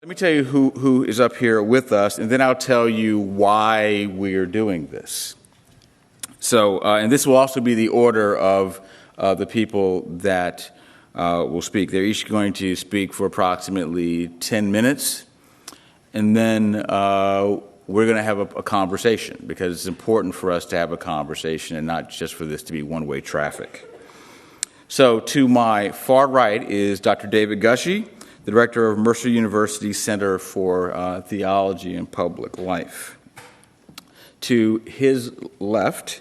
Let me tell you who is up here with us, and then I'll tell you why we're doing this. So, and this will also be the order of the people that will speak. They're each going to speak for approximately 10 minutes, and then we're going to have a conversation, because it's important for us to have a conversation and not just for this to be one-way traffic. So, to my far right is Dr. David Gushee, the director of Mercer University Center for Theology and Public Life. To his left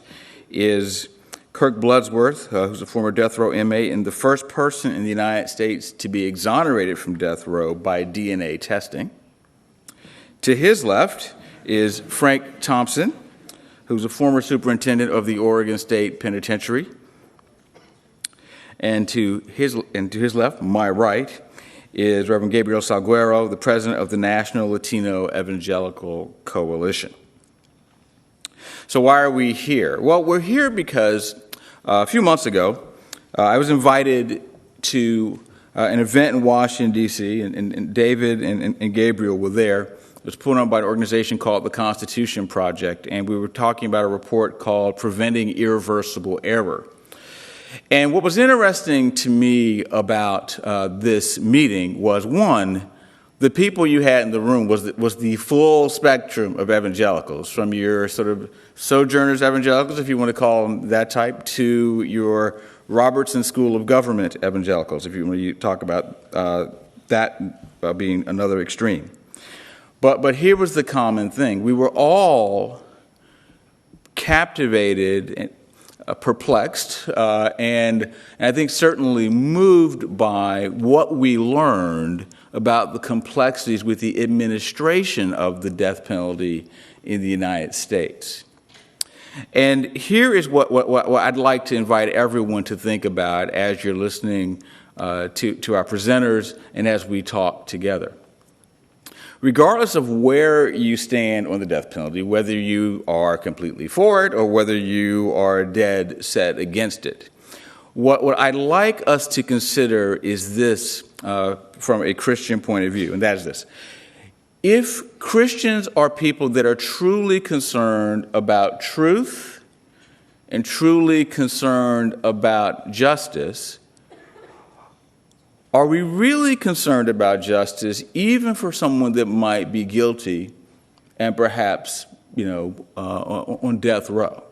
is Kirk Bloodsworth, who's a former death row inmate and the first person in the United States to be exonerated from death row by DNA testing. To his left is Frank Thompson, who's a former superintendent of the Oregon State Penitentiary. And to his left, my right, is Reverend Gabriel Salguero, the president of the National Latino Evangelical Coalition. So why are we here? Well, we're here because a few months ago, I was invited to an event in Washington, D.C., and David and Gabriel were there. It was put on by an organization called the Constitution Project, and we were talking about a report called Preventing Irreversible Error. And what was interesting to me about this meeting was, one, the people you had in the room was the full spectrum of evangelicals, from your sort of sojourners evangelicals, if you want to call them that type, to your Robertson School of Government evangelicals, if you want to talk about that being another extreme. But here was the common thing. We were all captivated, perplexed, and I think certainly moved by what we learned about the complexities with the administration of the death penalty in the United States. And here is what I'd like to invite everyone to think about as you're listening to our presenters and as we talk together. Regardless of where you stand on the death penalty, whether you are completely for it or whether you are dead set against it, what I'd like us to consider is this from a Christian point of view, and that is this. If Christians are people that are truly concerned about truth and truly concerned about justice, are we really concerned about justice, even for someone that might be guilty and perhaps, on death row?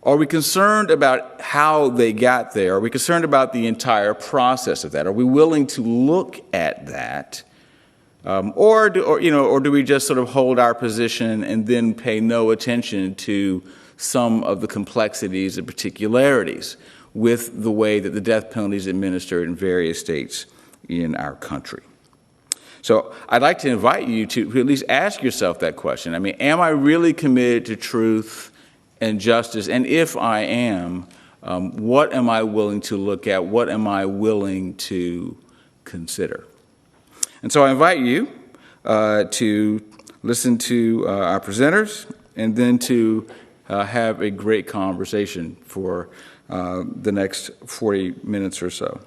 Are we concerned about how they got there? Are we concerned about the entire process of that? Are we willing to look at that? Or do we just sort of hold our position and then pay no attention to some of the complexities and particularities with the way that the death penalty is administered in various states in our country? So I'd like to invite you to at least ask yourself that question. I mean, am I really committed to truth and justice? And if I am, what am I willing to look at? What am I willing to consider? And so I invite you to listen to our presenters and then to have a great conversation for the next 40 minutes or so.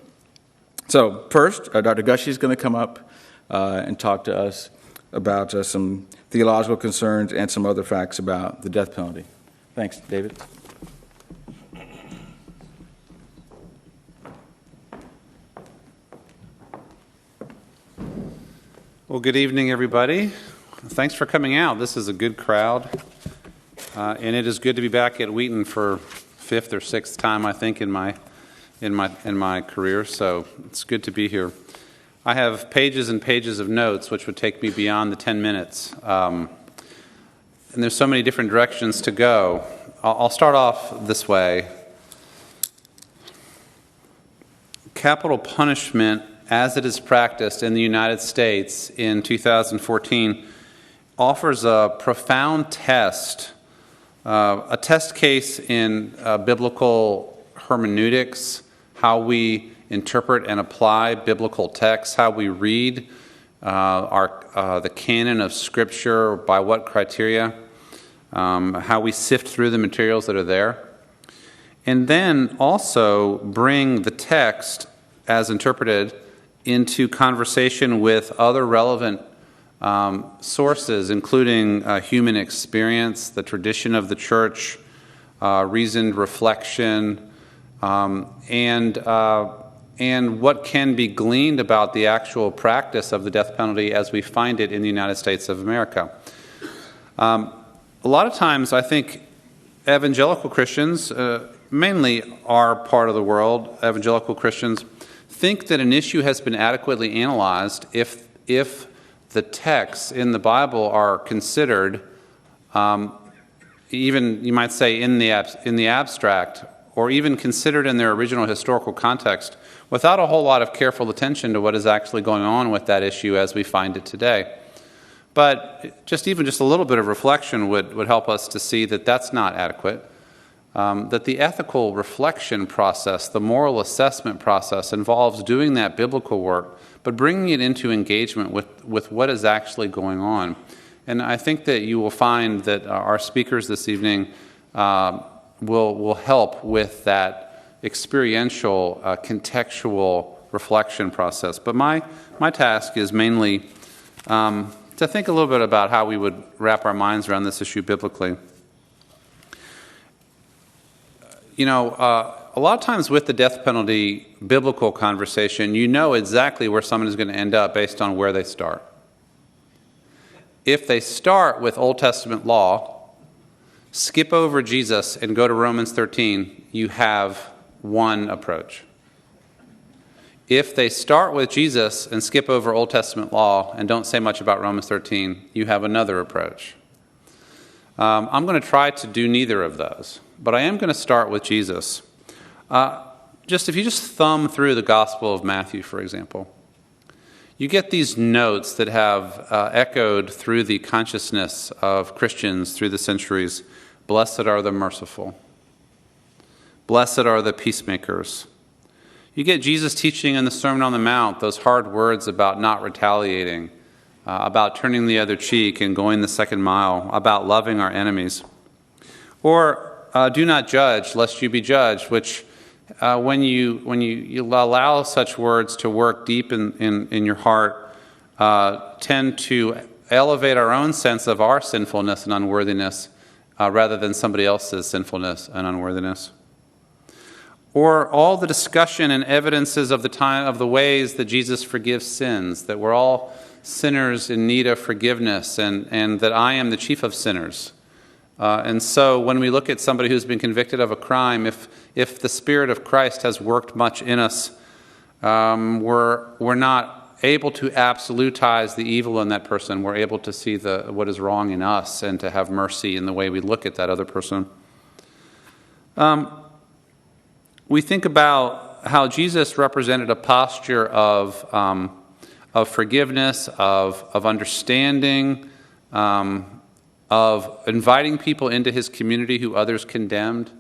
So first, Dr. Gushee is going to come up and talk to us about some theological concerns and some other facts about the death penalty. Thanks, David. Well, good evening, everybody. Thanks for coming out. This is a good crowd, and it is good to be back at Wheaton for fifth or sixth time, I think, in my career. So it's good to be here. I have pages and pages of notes, which would take me beyond the 10 minutes, and there's so many different directions to go. I'll start off this way. Capital punishment, as it is practiced in the United States in 2014, offers a profound test, a test case in biblical hermeneutics, how we interpret and apply biblical texts, how we read the canon of Scripture, by what criteria, how we sift through the materials that are there, and then also bring the text as interpreted into conversation with other relevant sources, including human experience, the tradition of the church, reasoned reflection, and what can be gleaned about the actual practice of the death penalty as we find it in the United States of America. A lot of times, I think evangelical Christians, mainly our part of the world, evangelical Christians, think that an issue has been adequately analyzed if the texts in the Bible are considered, even you might say in the abstract, or even considered in their original historical context, without a whole lot of careful attention to what is actually going on with that issue as we find it today. But just a little bit of reflection would help us to see that that's not adequate, that the ethical reflection process, the moral assessment process, involves doing that biblical work, but bringing it into engagement with what is actually going on. And I think that you will find that our speakers this evening will help with that experiential, contextual reflection process. But my task is mainly to think a little bit about how we would wrap our minds around this issue biblically. A lot of times with the death penalty biblical conversation, you know exactly where someone is going to end up based on where they start. If they start with Old Testament law, skip over Jesus and go to Romans 13, you have one approach. If they start with Jesus and skip over Old Testament law and don't say much about Romans 13, you have another approach. I'm going to try to do neither of those, but I am going to start with Jesus. If you thumb through the Gospel of Matthew, for example, you get these notes that have echoed through the consciousness of Christians through the centuries. Blessed are the merciful. Blessed are the peacemakers. You get Jesus teaching in the Sermon on the Mount those hard words about not retaliating, about turning the other cheek and going the second mile, about loving our enemies. Or do not judge, lest you be judged, which when you allow such words to work deep in your heart, tend to elevate our own sense of our sinfulness and unworthiness rather than somebody else's sinfulness and unworthiness. Or all the discussion and evidences of the ways that Jesus forgives sins, that we're all sinners in need of forgiveness, and that I am the chief of sinners. And so when we look at somebody who's been convicted of a crime, if the Spirit of Christ has worked much in us, we're not able to absolutize the evil in that person. We're able to see what is wrong in us and to have mercy in the way we look at that other person. We think about how Jesus represented a posture of forgiveness, of understanding, of inviting people into his community who others condemned,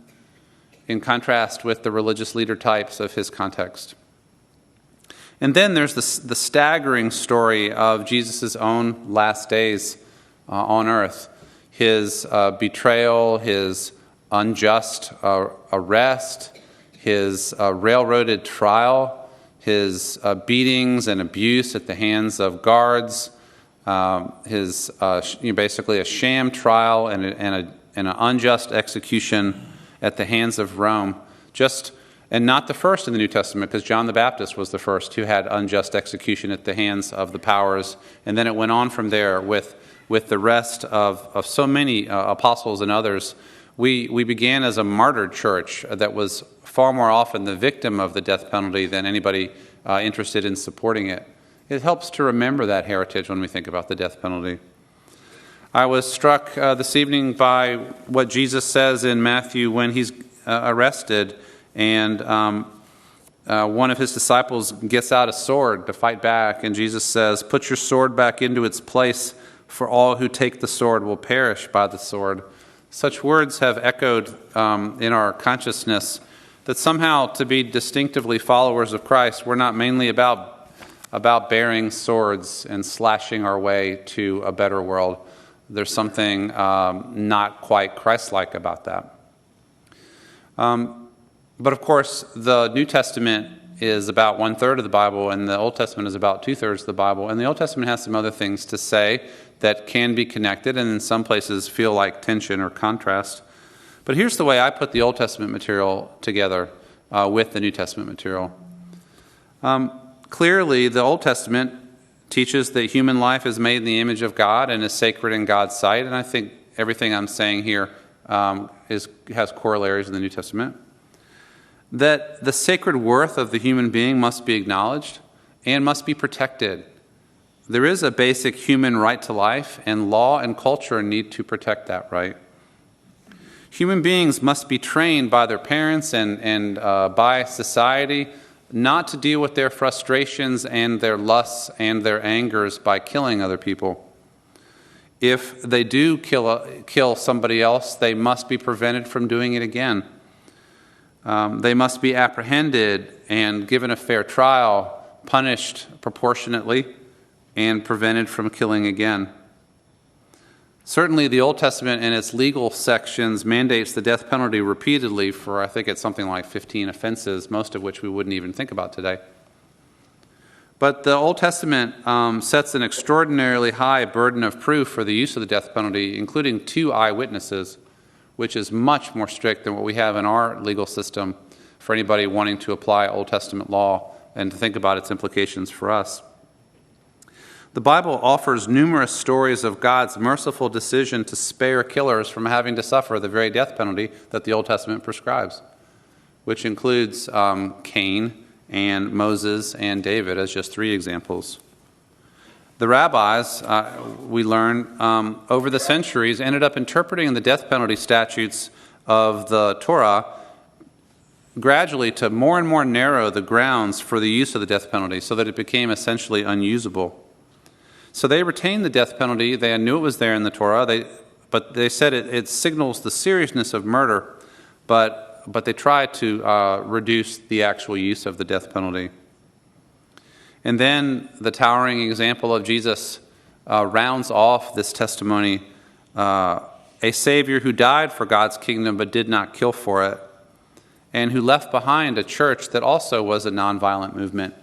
in contrast with the religious leader types of his context. And then there's the staggering story of Jesus' own last days on earth. His betrayal, his unjust arrest, his railroaded trial, his beatings and abuse at the hands of guards, his basically a sham trial and an unjust execution at the hands of Rome. And not the first in the New Testament, because John the Baptist was the first who had unjust execution at the hands of the powers. And then it went on from there with the rest of so many apostles and others. We began as a martyred church that was far more often the victim of the death penalty than anybody interested in supporting it. It helps to remember that heritage when we think about the death penalty. I was struck this evening by what Jesus says in Matthew when he's arrested, and one of his disciples gets out a sword to fight back, and Jesus says, "Put your sword back into its place, for all who take the sword will perish by the sword." Such words have echoed in our consciousness that somehow to be distinctively followers of Christ, we're not mainly about bearing swords and slashing our way to a better world. There's something not quite Christ-like about that. But of course, the New Testament is about 1/3 of the Bible, and the Old Testament is about 2/3 of the Bible. And the Old Testament has some other things to say that can be connected, and in some places feel like tension or contrast. But here's the way I put the Old Testament material together with the New Testament material. Clearly, the Old Testament teaches that human life is made in the image of God and is sacred in God's sight, and I think everything I'm saying here has corollaries in the New Testament. That the sacred worth of the human being must be acknowledged and must be protected. There is a basic human right to life, and law and culture need to protect that right. Human beings must be trained by their parents and by society not to deal with their frustrations and their lusts and their angers by killing other people. If they do kill somebody else, they must be prevented from doing it again. They must be apprehended and given a fair trial, punished proportionately, and prevented from killing again. Certainly, the Old Testament in its legal sections mandates the death penalty repeatedly for, I think it's something like 15 offenses, most of which we wouldn't even think about today. But the Old Testament sets an extraordinarily high burden of proof for the use of the death penalty, including 2 eyewitnesses, which is much more strict than what we have in our legal system for anybody wanting to apply Old Testament law and to think about its implications for us. The Bible offers numerous stories of God's merciful decision to spare killers from having to suffer the very death penalty that the Old Testament prescribes, which includes Cain and Moses and David as just 3 examples. The rabbis, we learn, over the centuries ended up interpreting the death penalty statutes of the Torah gradually to more and more narrow the grounds for the use of the death penalty so that it became essentially unusable. So they retained the death penalty. They knew it was there in the Torah, but they said it signals the seriousness of murder, but they tried to reduce the actual use of the death penalty. And then the towering example of Jesus rounds off this testimony, a Savior who died for God's kingdom but did not kill for it, and who left behind a church that also was a nonviolent movement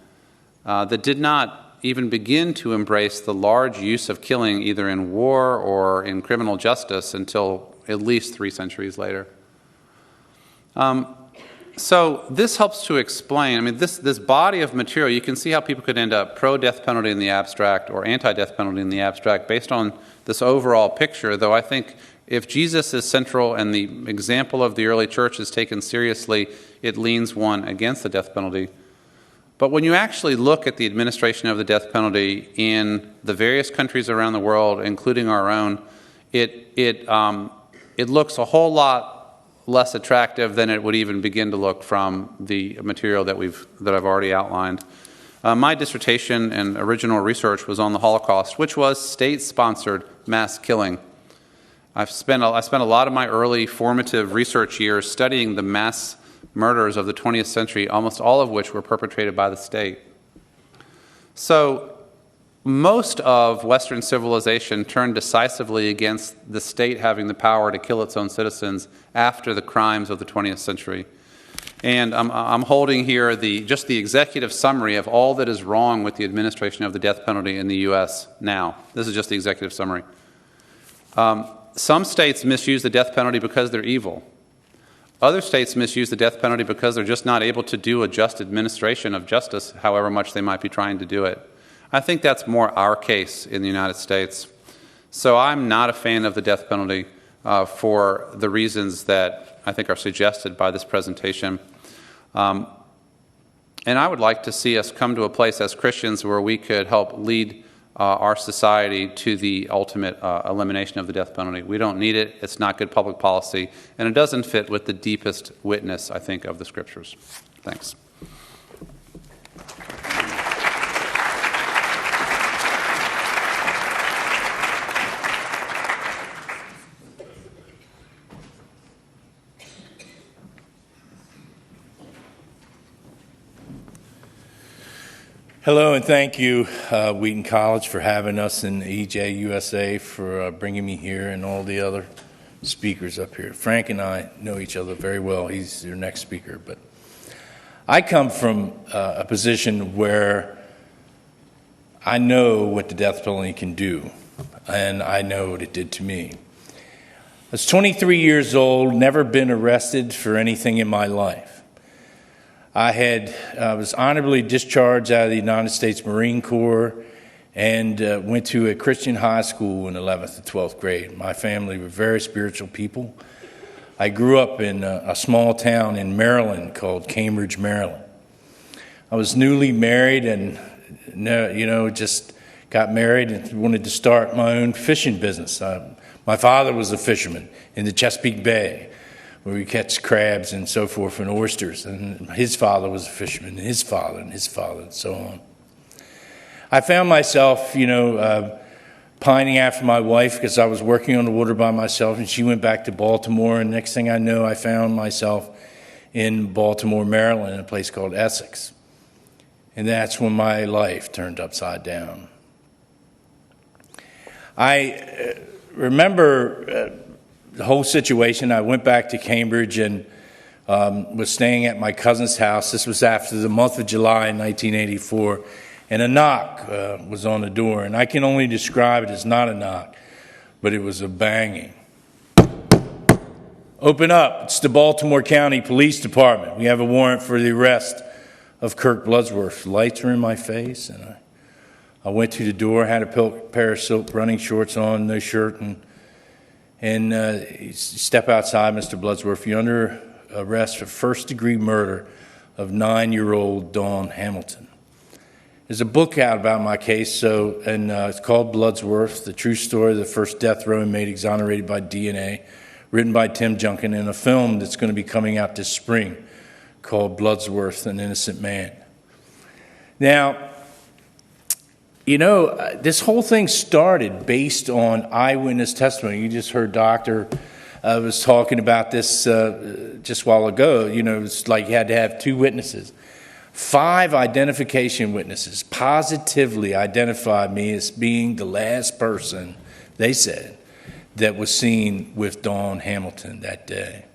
that did not even begin to embrace the large use of killing either in war or in criminal justice until at least 3 centuries later. So this helps to explain, this body of material, you can see how people could end up pro-death penalty in the abstract or anti-death penalty in the abstract based on this overall picture, though I think if Jesus is central and the example of the early church is taken seriously, it leans one against the death penalty. But when you actually look at the administration of the death penalty in the various countries around the world, including our own, it looks a whole lot less attractive than it would even begin to look from the material that I've already outlined. My dissertation and original research was on the Holocaust, which was state-sponsored mass killing. I spent a lot of my early formative research years studying the mass murders of the 20th century, almost all of which were perpetrated by the state. So most of Western civilization turned decisively against the state having the power to kill its own citizens after the crimes of the 20th century. And I'm holding here just the executive summary of all that is wrong with the administration of the death penalty in the U.S. now. This is just the executive summary. Some states misuse the death penalty because they're evil. Other states misuse the death penalty because they're just not able to do a just administration of justice, however much they might be trying to do it. I think that's more our case in the United States. So I'm not a fan of the death penalty for the reasons that I think are suggested by this presentation. And I would like to see us come to a place as Christians where we could help lead our society to the ultimate elimination of the death penalty. We don't need it. It's not good public policy. And it doesn't fit with the deepest witness, I think, of the Scriptures. Thanks. Hello, and thank you, Wheaton College, for having us, in EJ USA for bringing me here, and all the other speakers up here. Frank and I know each other very well. He's your next speaker. But I come from a position where I know what the death penalty can do, and I know what it did to me. I was 23 years old, never been arrested for anything in my life. I was honorably discharged out of the United States Marine Corps and went to a Christian high school in 11th and 12th grade. My family were very spiritual people. I grew up in a small town in Maryland called Cambridge, Maryland. I was newly married and just got married and wanted to start my own fishing business. My father was a fisherman in the Chesapeake Bay, where we catch crabs and so forth and oysters. And his father was a fisherman, and his father, and so on. I found myself, pining after my wife because I was working on the water by myself, and she went back to Baltimore. And next thing I know, I found myself in Baltimore, Maryland, in a place called Essex. And that's when my life turned upside down. I remember the whole situation. I went back to Cambridge and was staying at my cousin's house. This was after the month of July in 1984. And a knock was on the door. And I can only describe it as not a knock, but it was a banging. Open up. It's the Baltimore County Police Department. We have a warrant for the arrest of Kirk Bloodsworth. Lights were in my face, and I went to the door, had a pair of silk running shorts on, no shirt, and you step outside, Mr. Bloodsworth. You're under arrest for first-degree murder of 9-year-old Dawn Hamilton. There's a book out about my case, and it's called Bloodsworth, The True Story of the First Death Row Inmate Exonerated by DNA, written by Tim Junkin, and a film that's going to be coming out this spring called Bloodsworth, An Innocent Man. Now, this whole thing started based on eyewitness testimony. You just heard Dr. was talking about this just a while ago. It's like you had to have 2 witnesses. 5 identification witnesses positively identified me as being the last person, they said, that was seen with Dawn Hamilton that day.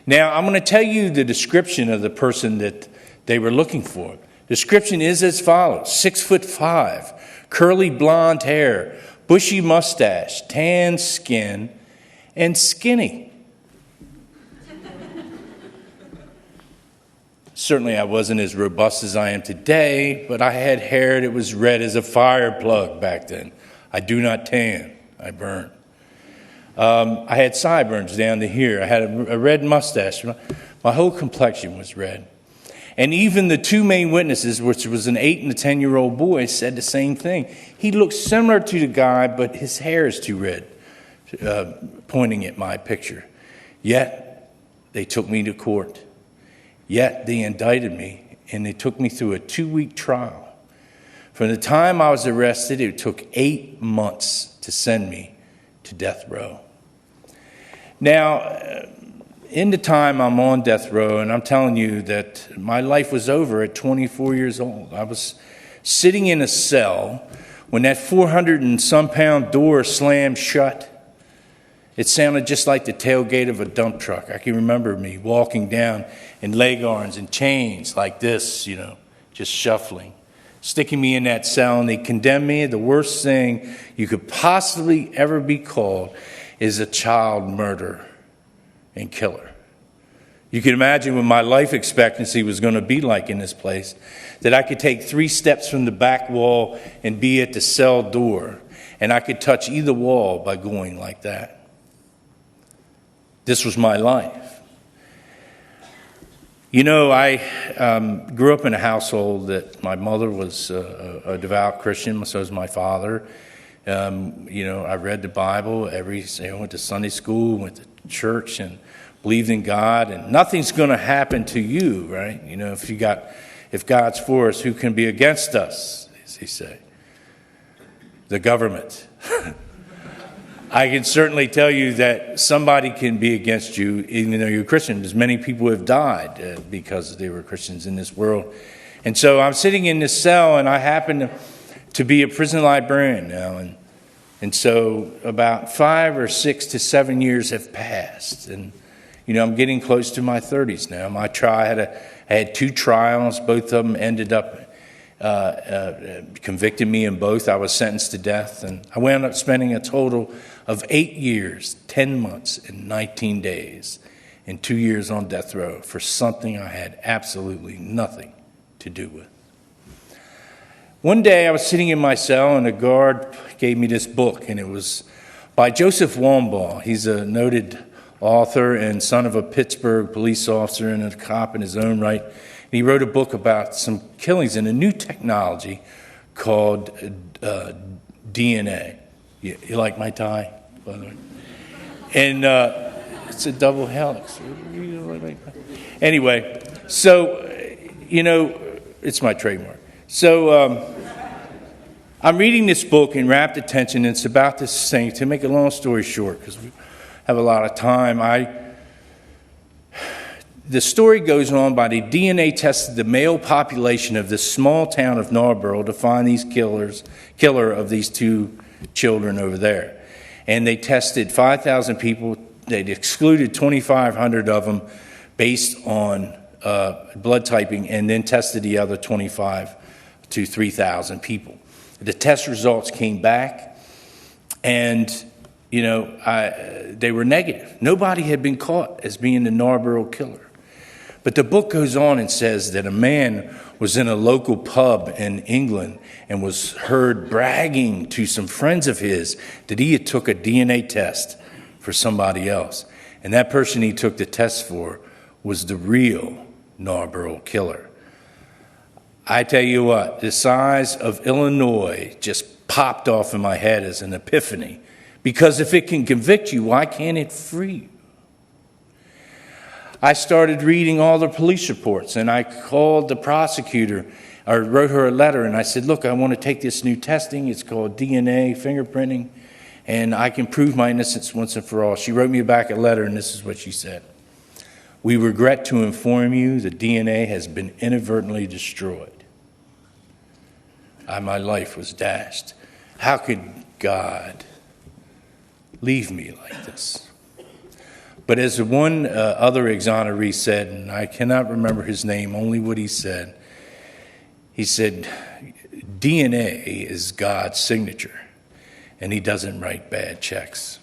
Now, I'm going to tell you the description of the person that they were looking for. Description is as follows: 6'5", curly blonde hair, bushy mustache, tan skin, and skinny. Certainly I wasn't as robust as I am today, but I had hair that was red as a fire plug back then. I do not tan, I burn. I had sideburns down to here. I had a red mustache. My whole complexion was red. And even the 2 main witnesses, which was an 8 and a 10-year-old boy, said the same thing. He looked similar to the guy, but his hair is too red, pointing at my picture. Yet, they took me to court. Yet, they indicted me, and they took me through a 2-week trial. From the time I was arrested, it took 8 months to send me to death row. Now, in the time I'm on death row, and I'm telling you that my life was over at 24 years old. I was sitting in a cell when that 400 and some pound door slammed shut. It sounded just like the tailgate of a dump truck. I can remember me walking down in leg irons and chains like this, just shuffling, sticking me in that cell, and they condemned me. The worst thing you could possibly ever be called is a child murderer and killer. You can imagine what my life expectancy was going to be like in this place, that I could take 3 steps from the back wall and be at the cell door, and I could touch either wall by going like that. This was my life. I grew up in a household that my mother was a devout Christian, so was my father. I read the Bible I went to Sunday school, went to church, and believed in God. And nothing's going to happen to you, right? If God's for us, who can be against us? As he say, the government. I can certainly tell you that somebody can be against you, even though you're a Christian. There's many people who have died because they were Christians in this world. And so I'm sitting in this cell, and I happen to be a prison librarian now. And so about 5 or 6 to 7 years have passed. And, I'm getting close to my 30s now. My trial, I I had 2 trials. Both of them ended up convicted me in both. I was sentenced to death, and I wound up spending a total of 8 years, 10 months, and 19 days, and 2 years on death row for something I had absolutely nothing to do with. One day I was sitting in my cell, and a guard gave me this book, and it was by Joseph Wambaugh. He's a noted author and son of a Pittsburgh police officer and a cop in his own right. And he wrote a book about some killings and a new technology called DNA. You like my tie, by the way? And it's a double helix. Anyway, so, it's my trademark. So I'm reading this book in rapt attention, and it's about this thing. To make a long story short, because we have a lot of time, the story goes on by the DNA tested the male population of this small town of Narborough to find these killer of these 2 children over there. And they tested 5,000 people. They excluded 2,500 of them based on blood typing, and then tested the other 25 to 3,000 people. The test results came back, and they were negative. Nobody had been caught as being the Narborough killer. But the book goes on and says that a man was in a local pub in England and was heard bragging to some friends of his that he had took a DNA test for somebody else. And that person he took the test for was the real Narborough killer. I tell you what, the size of Illinois just popped off in my head as an epiphany. Because if it can convict you, why can't it free you? I started reading all the police reports, and I called the prosecutor, or wrote her a letter, and I said, look, I want to take this new testing. It's called DNA fingerprinting, and I can prove my innocence once and for all. She wrote me back a letter, and this is what she said. We regret to inform you the DNA has been inadvertently destroyed. My life was dashed. How could God leave me like this? But as one other exoneree said, and I cannot remember his name, only what he said, DNA is God's signature, and he doesn't write bad checks.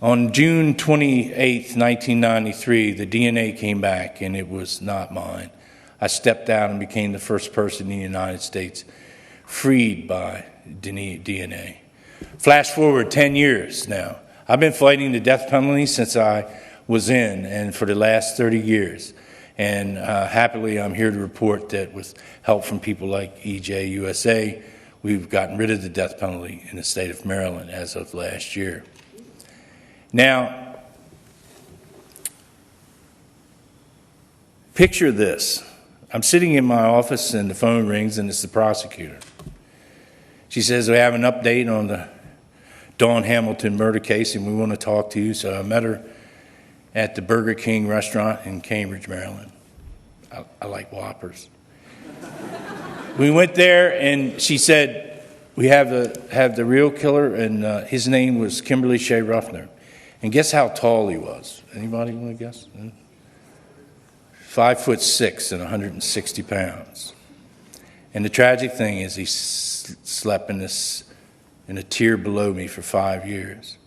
On June 28th, 1993, the DNA came back, and it was not mine. I stepped out and became the first person in the United States freed by DNA. Flash forward 10 years now. I've been fighting the death penalty since I was in, and for the last 30 years. And happily, I'm here to report that with help from people like EJ USA, we've gotten rid of the death penalty in the state of Maryland as of last year. Now, picture this. I'm sitting in my office, and the phone rings, and it's the prosecutor. She says, we have an update on the Dawn Hamilton murder case, and we want to talk to you. So I met her at the Burger King restaurant in Cambridge, Maryland. I like Whoppers. We went there, and she said, we have the real killer, and his name was Kimberly Shea Ruffner. And guess how tall he was? Anybody want to guess? 5'6" and 160 pounds. And the tragic thing is he slept in a tier below me for 5 years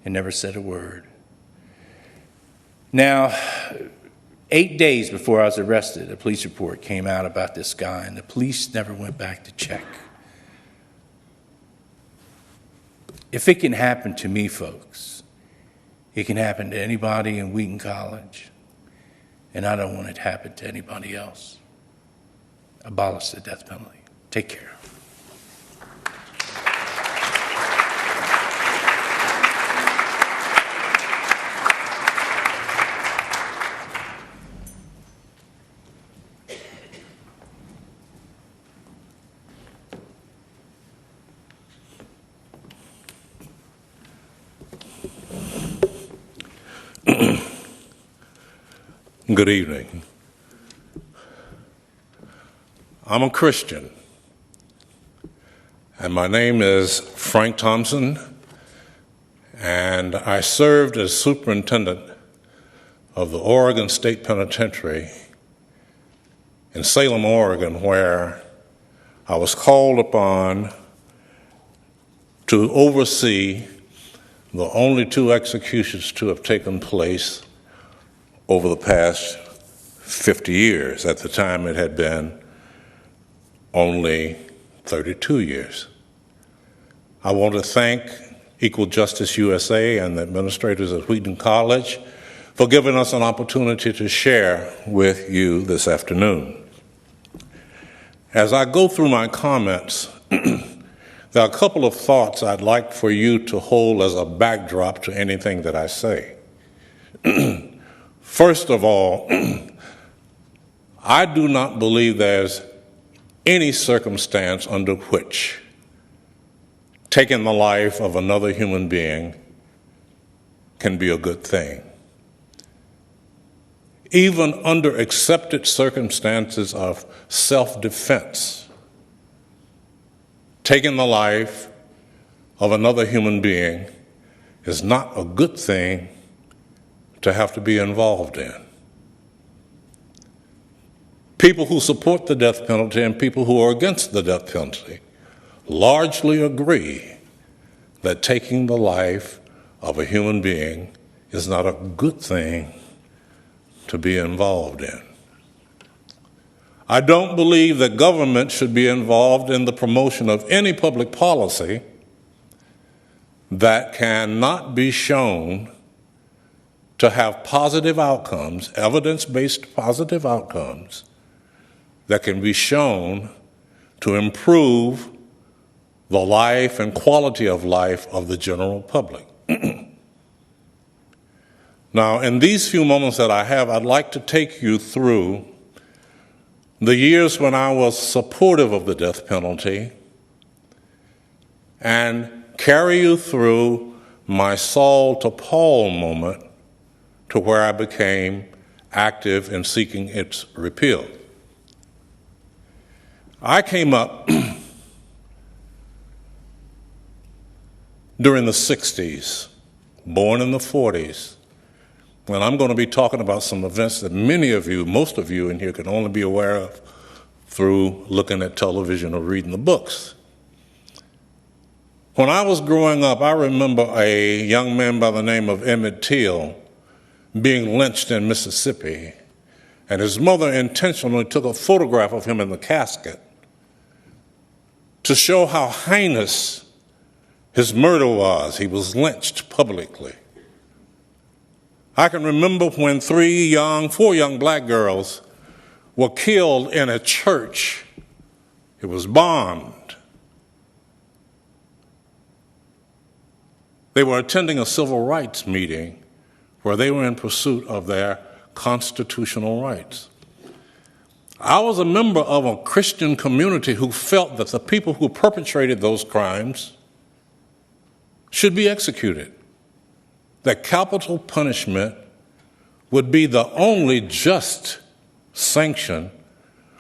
and never said a word. Now, 8 days before I was arrested, a police report came out about this guy, and the police never went back to check. If it can happen to me, folks, it can happen to anybody in Wheaton College, and I don't want it to happen to anybody else. Abolish the death penalty. Take care. Good evening. I'm a Christian, and my name is Frank Thompson, and I served as superintendent of the Oregon State Penitentiary in Salem, Oregon, where I was called upon to oversee the only 2 executions to have taken place over the past 50 years. At the time, it had been only 32 years. I want to thank Equal Justice USA and the administrators at Wheaton College for giving us an opportunity to share with you this afternoon. As I go through my comments, there are a couple of thoughts I'd like for you to hold as a backdrop to anything that I say. First of all, I do not believe there's any circumstance under which taking the life of another human being can be a good thing. Even under accepted circumstances of self-defense, taking the life of another human being is not a good thing to have to be involved in. People who support the death penalty and people who are against the death penalty largely agree that taking the life of a human being is not a good thing to be involved in. I don't believe that government should be involved in the promotion of any public policy that cannot be shown to have positive outcomes, evidence-based positive outcomes, that can be shown to improve the life and quality of life of the general public. Now, in these few moments that I have, I'd like to take you through the years when I was supportive of the death penalty and carry you through my Saul to Paul moment to where I became active in seeking its repeal. I came up during the 60s, born in the 40s, when I'm going to be talking about some events that many of you, most of you in here, can only be aware of through looking at television or reading the books. When I was growing up, I remember a young man by the name of Emmett Till being lynched in Mississippi, and his mother intentionally took a photograph of him in the casket to show how heinous his murder was. He was lynched publicly. I can remember when 4 young black girls were killed in a church. It was bombed. They were attending a civil rights meeting where they were in pursuit of their constitutional rights. I was a member of a Christian community who felt that the people who perpetrated those crimes should be executed, that capital punishment would be the only just sanction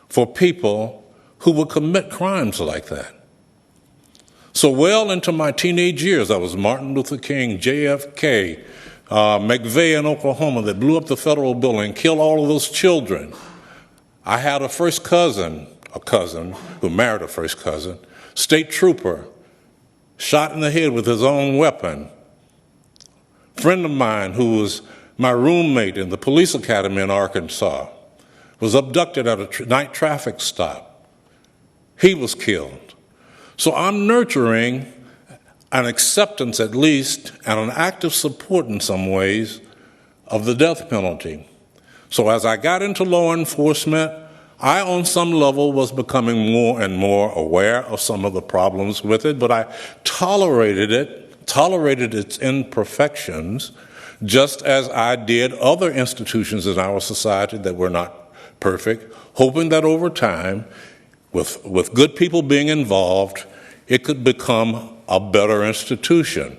for people who would commit crimes like that. So well into my teenage years, I was Martin Luther King, JFK, McVeigh in Oklahoma that blew up the federal building, killed all of those children. I had a cousin who married a first cousin, state trooper, shot in the head with his own weapon. Friend of mine who was my roommate in the police academy in Arkansas was abducted at a night traffic stop. He was killed. So I'm nurturing an acceptance, at least, and an active support in some ways of the death penalty. So as I got into law enforcement, I, on some level, was becoming more and more aware of some of the problems with it, but I tolerated its imperfections, just as I did other institutions in our society that were not perfect, hoping that over time, with good people being involved, it could become a better institution.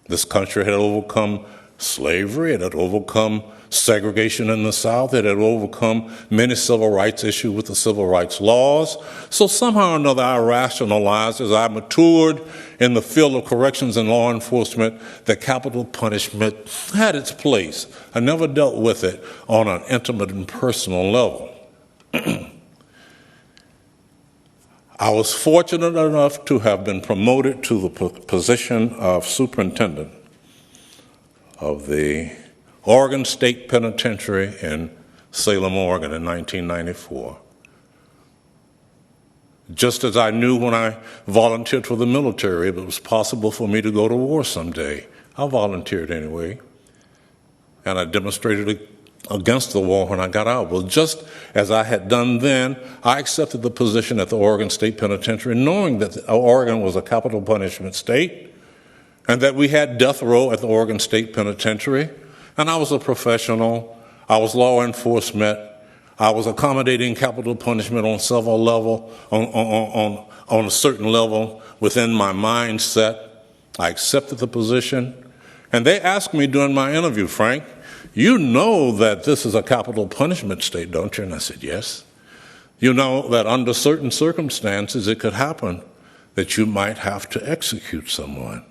This country had overcome slavery, it had overcome segregation in the South, it had overcome many civil rights issues with the civil rights laws. So somehow or another I rationalized as I matured in the field of corrections and law enforcement that capital punishment had its place. I never dealt with it on an intimate and personal level. I was fortunate enough to have been promoted to the position of superintendent of the Oregon State Penitentiary in Salem, Oregon in 1994. Just as I knew when I volunteered for the military, if it was possible for me to go to war someday, I volunteered anyway. And I demonstrated against the war when I got out. Well, just as I had done then, I accepted the position at the Oregon State Penitentiary, knowing that Oregon was a capital punishment state and that we had death row at the Oregon State Penitentiary. And I was a professional. I was law enforcement. I was accommodating capital punishment on several levels, on a certain level within my mindset. I accepted the position. And they asked me during my interview, Frank, you know that this is a capital punishment state, don't you? And I said, yes. You know that under certain circumstances it could happen that you might have to execute someone.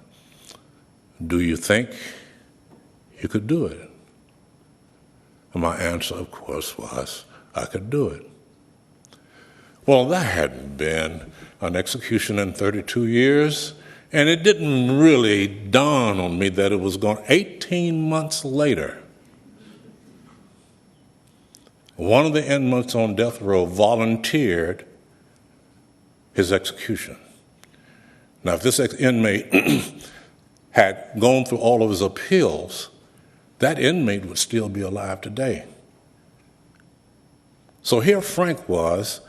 Do you think you could do it? And my answer, of course, was I could do it. Well, there hadn't been an execution in 32 years, and it didn't really dawn on me that it was going 18 months later. One of the inmates on death row volunteered his execution. Now, if this inmate had gone through all of his appeals, that inmate would still be alive today. So here Frank was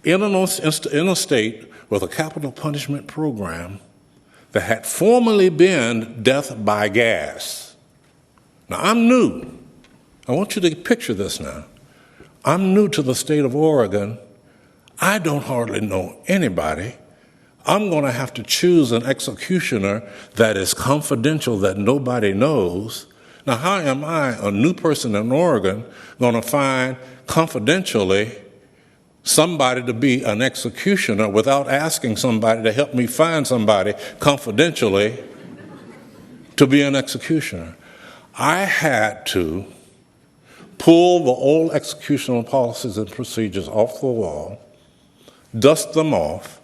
in a state with a capital punishment program that had formerly been death by gas. Now, I'm new. I want you to picture this now. I'm new to the state of Oregon. I don't hardly know anybody. I'm going to have to choose an executioner that is confidential, that nobody knows. Now, how am I, a new person in Oregon, going to find confidentially somebody to be an executioner without asking somebody to help me find somebody confidentially to be an executioner? I had to pull the old executional policies and procedures off the wall, dust them off,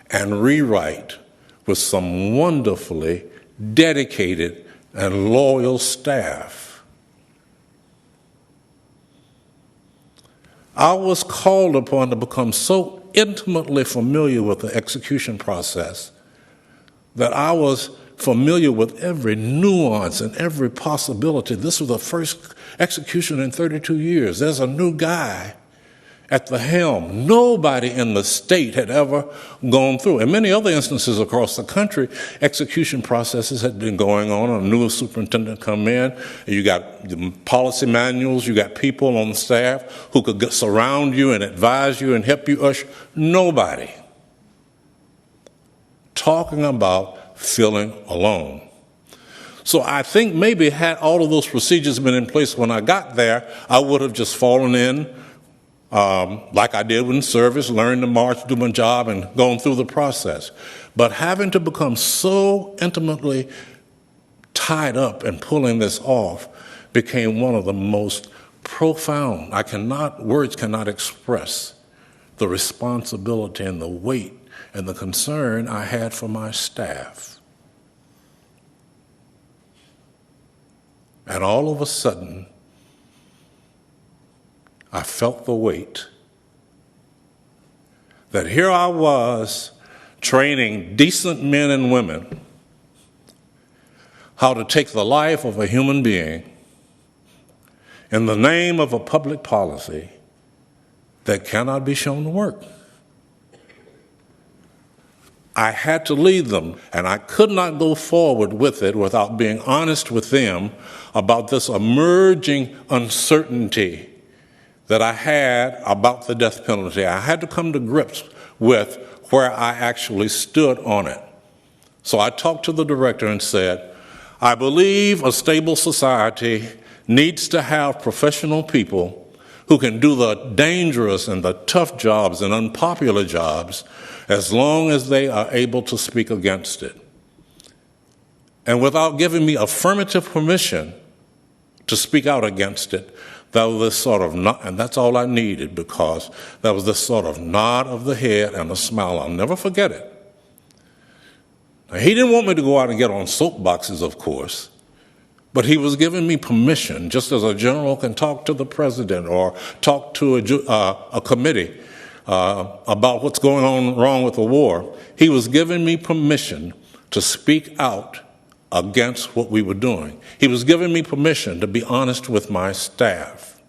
and rewrite with some wonderfully dedicated and loyal staff. I was called upon to become so intimately familiar with the execution process that I was familiar with every nuance and every possibility. This was the first execution in 32 years. There's a new guy at the helm. Nobody in the state had ever gone through. In many other instances across the country, execution processes had been going on. A new superintendent come in. You got the policy manuals. You got people on staff who could surround you and advise you and help you usher. Nobody talking about feeling alone. So I think maybe had all of those procedures been in place when I got there, I would have just fallen in like I did in service, learned to march, do my job, and going through the process. But having to become so intimately tied up and pulling this off became one of the most profound. Words cannot express the responsibility and the weight and the concern I had for my staff. And all of a sudden, I felt the weight that here I was training decent men and women how to take the life of a human being in the name of a public policy that cannot be shown to work. I had to lead them, and I could not go forward with it without being honest with them about this emerging uncertainty that I had about the death penalty. I had to come to grips with where I actually stood on it. So I talked to the director and said, I believe a stable society needs to have professional people who can do the dangerous and the tough jobs and unpopular jobs as long as they are able to speak against it. And without giving me affirmative permission to speak out against it, that was this sort of nod, and that's all I needed, because that was this sort of nod of the head and a smile. I'll never forget it. Now, he didn't want me to go out and get on soapboxes, of course, but he was giving me permission, just as a general can talk to the president or talk to a committee about what's going on wrong with the war. He was giving me permission to speak out against what we were doing. He was giving me permission to be honest with my staff.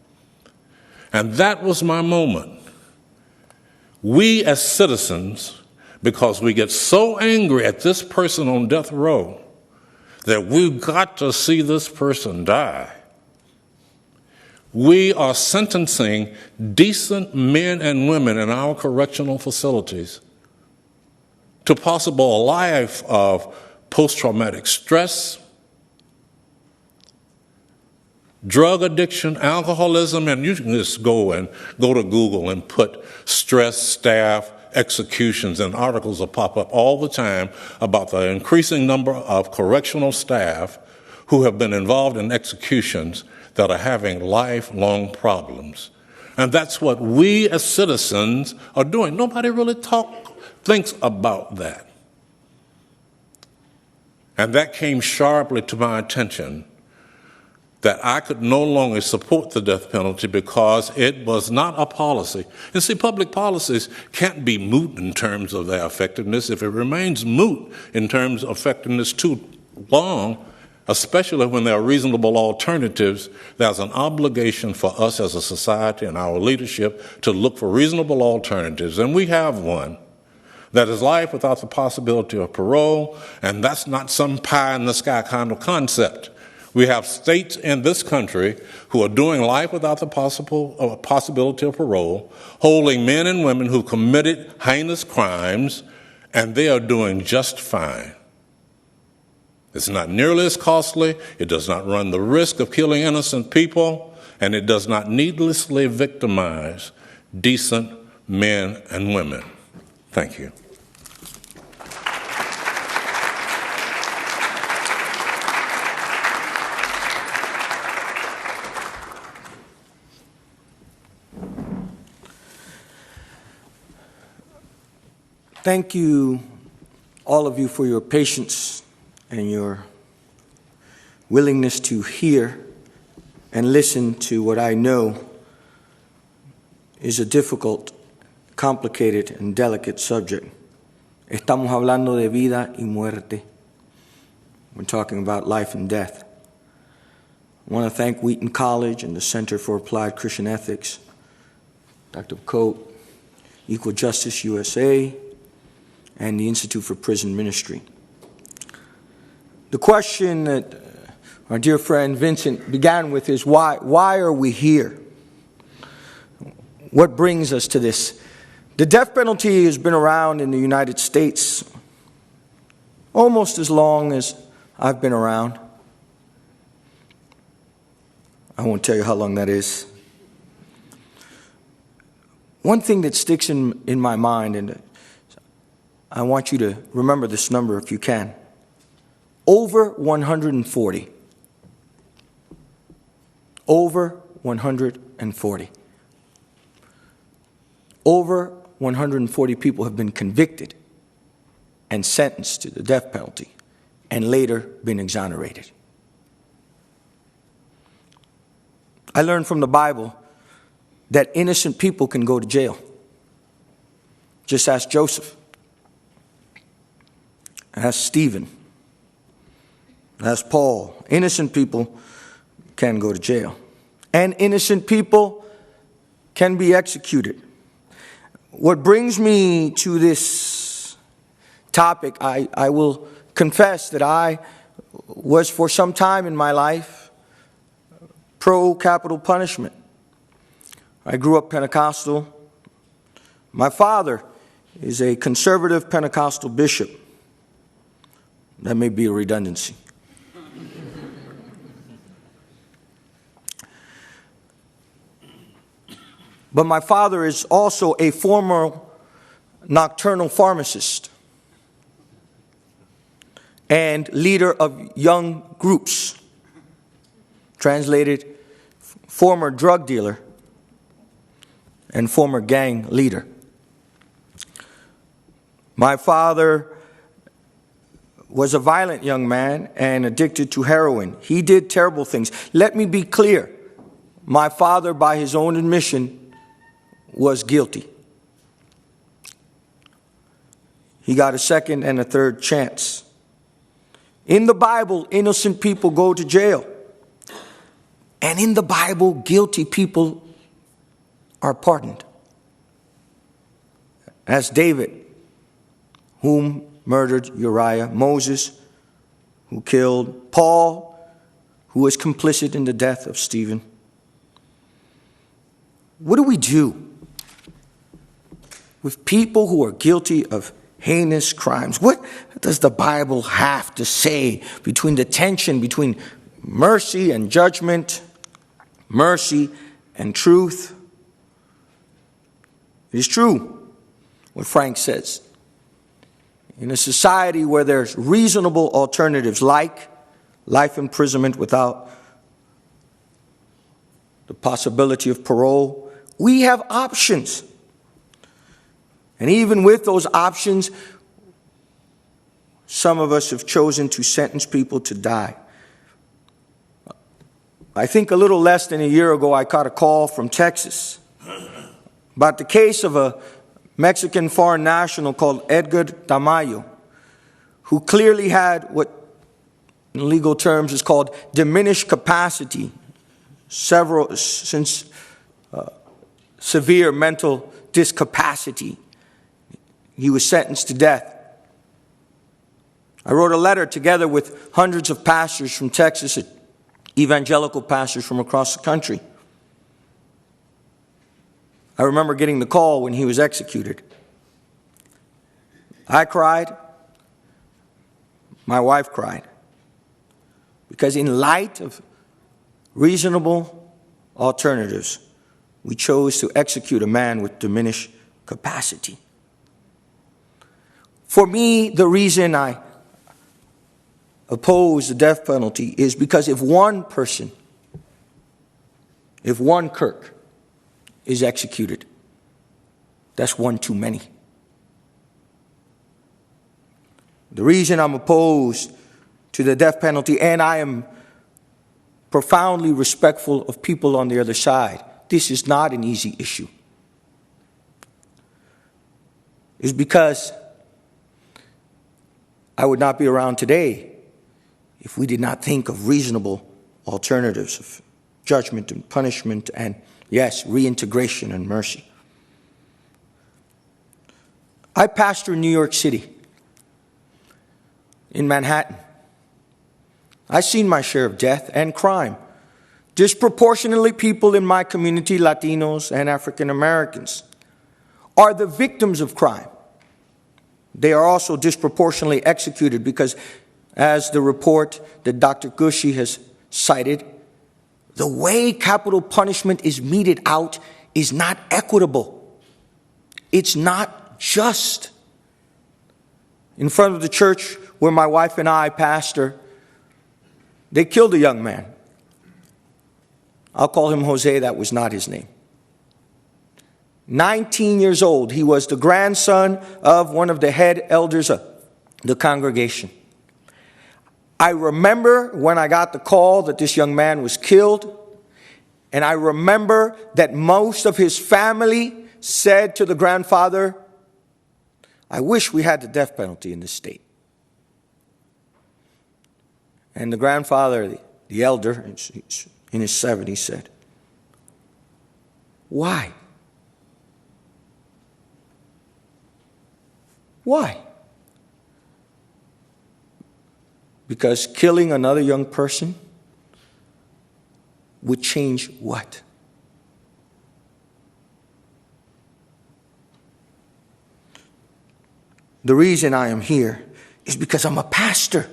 And that was my moment. We as citizens, because we get so angry at this person on death row that we've got to see this person die, we are sentencing decent men and women in our correctional facilities to possible life of post-traumatic stress, drug addiction, alcoholism, and you can just go to Google and put stress, staff, executions, and articles will pop up all the time about the increasing number of correctional staff who have been involved in executions that are having lifelong problems. And that's what we as citizens are doing. Nobody really thinks about that. And that came sharply to my attention, that I could no longer support the death penalty because it was not a policy. And see, public policies can't be moot in terms of their effectiveness. If it remains moot in terms of effectiveness too long, especially when there are reasonable alternatives, there's an obligation for us as a society and our leadership to look for reasonable alternatives. And we have one. That is life without the possibility of parole, and that's not some pie-in-the-sky kind of concept. We have states in this country who are doing life without the possibility of parole, holding men and women who committed heinous crimes, and they are doing just fine. It's not nearly as costly, it does not run the risk of killing innocent people, and it does not needlessly victimize decent men and women. Thank you. Thank you, all of you, for your patience and your willingness to hear and listen to what I know is a difficult, complicated, and delicate subject. Estamos hablando de vida y muerte. We're talking about life and death. I want to thank Wheaton College and the Center for Applied Christian Ethics, Dr. Coate, Equal Justice USA, and the Institute for Prison Ministry. The question that our dear friend Vincent began with is why are we here? What brings us to this? The death penalty has been around in the United States almost as long as I've been around. I won't tell you how long that is. One thing that sticks in my mind, and I want you to remember this number if you can. Over 140. Over 140. Over 140 people have been convicted and sentenced to the death penalty and later been exonerated. I learned from the Bible that innocent people can go to jail. Just ask Joseph. Ask Stephen. Ask Paul. Innocent people can go to jail. And innocent people can be executed. What brings me to this topic, I will confess that I was for some time in my life pro-capital punishment. I grew up Pentecostal. My father is a conservative Pentecostal bishop. That may be a redundancy. But my father is also a former nocturnal pharmacist and leader of young groups. Translated, former drug dealer and former gang leader. My father was a violent young man and addicted to heroin. He did terrible things. Let me be clear. My father, by his own admission, was guilty. He got a second and a third chance. In the Bible, innocent people go to jail. And in the Bible, guilty people are pardoned. As David, whom murdered Uriah, Moses, who killed Paul, who was complicit in the death of Stephen. What do we do with people who are guilty of heinous crimes? What does the Bible have to say between the tension between mercy and judgment, mercy and truth? It is true what Frank says. In a society where there's reasonable alternatives like life imprisonment without the possibility of parole, we have options. And even with those options, some of us have chosen to sentence people to die. I think a little less than a year ago, I caught a call from Texas about the case of a Mexican foreign national called Edgar Tamayo, who clearly had what in legal terms is called diminished capacity, severe mental discapacity. He was sentenced to death. I wrote a letter together with hundreds of pastors from Texas, evangelical pastors from across the country. I remember getting the call when he was executed. I cried. My wife cried. Because in light of reasonable alternatives, we chose to execute a man with diminished capacity. For me, the reason I oppose the death penalty is because if one person, if one Kirk is executed, that's one too many. The reason I'm opposed to the death penalty, and I am profoundly respectful of people on the other side, this is not an easy issue, is because I would not be around today if we did not think of reasonable alternatives of judgment and punishment and, yes, reintegration and mercy. I pastor in New York City, in Manhattan. I've seen my share of death and crime. Disproportionately, people in my community, Latinos and African Americans, are the victims of crime. They are also disproportionately executed because, as the report that Dr. Gushy has cited, the way capital punishment is meted out is not equitable. It's not just. In front of the church where my wife and I pastor, they killed a young man. I'll call him Jose, that was not his name. 19 years old. He was the grandson of one of the head elders of the congregation. I remember when I got the call that this young man was killed, and I remember that most of his family said to the grandfather, I wish we had the death penalty in this state. And the grandfather, the elder, in his 70s, said, why? Why? Because killing another young person would change what? The reason I am here is because I'm a pastor.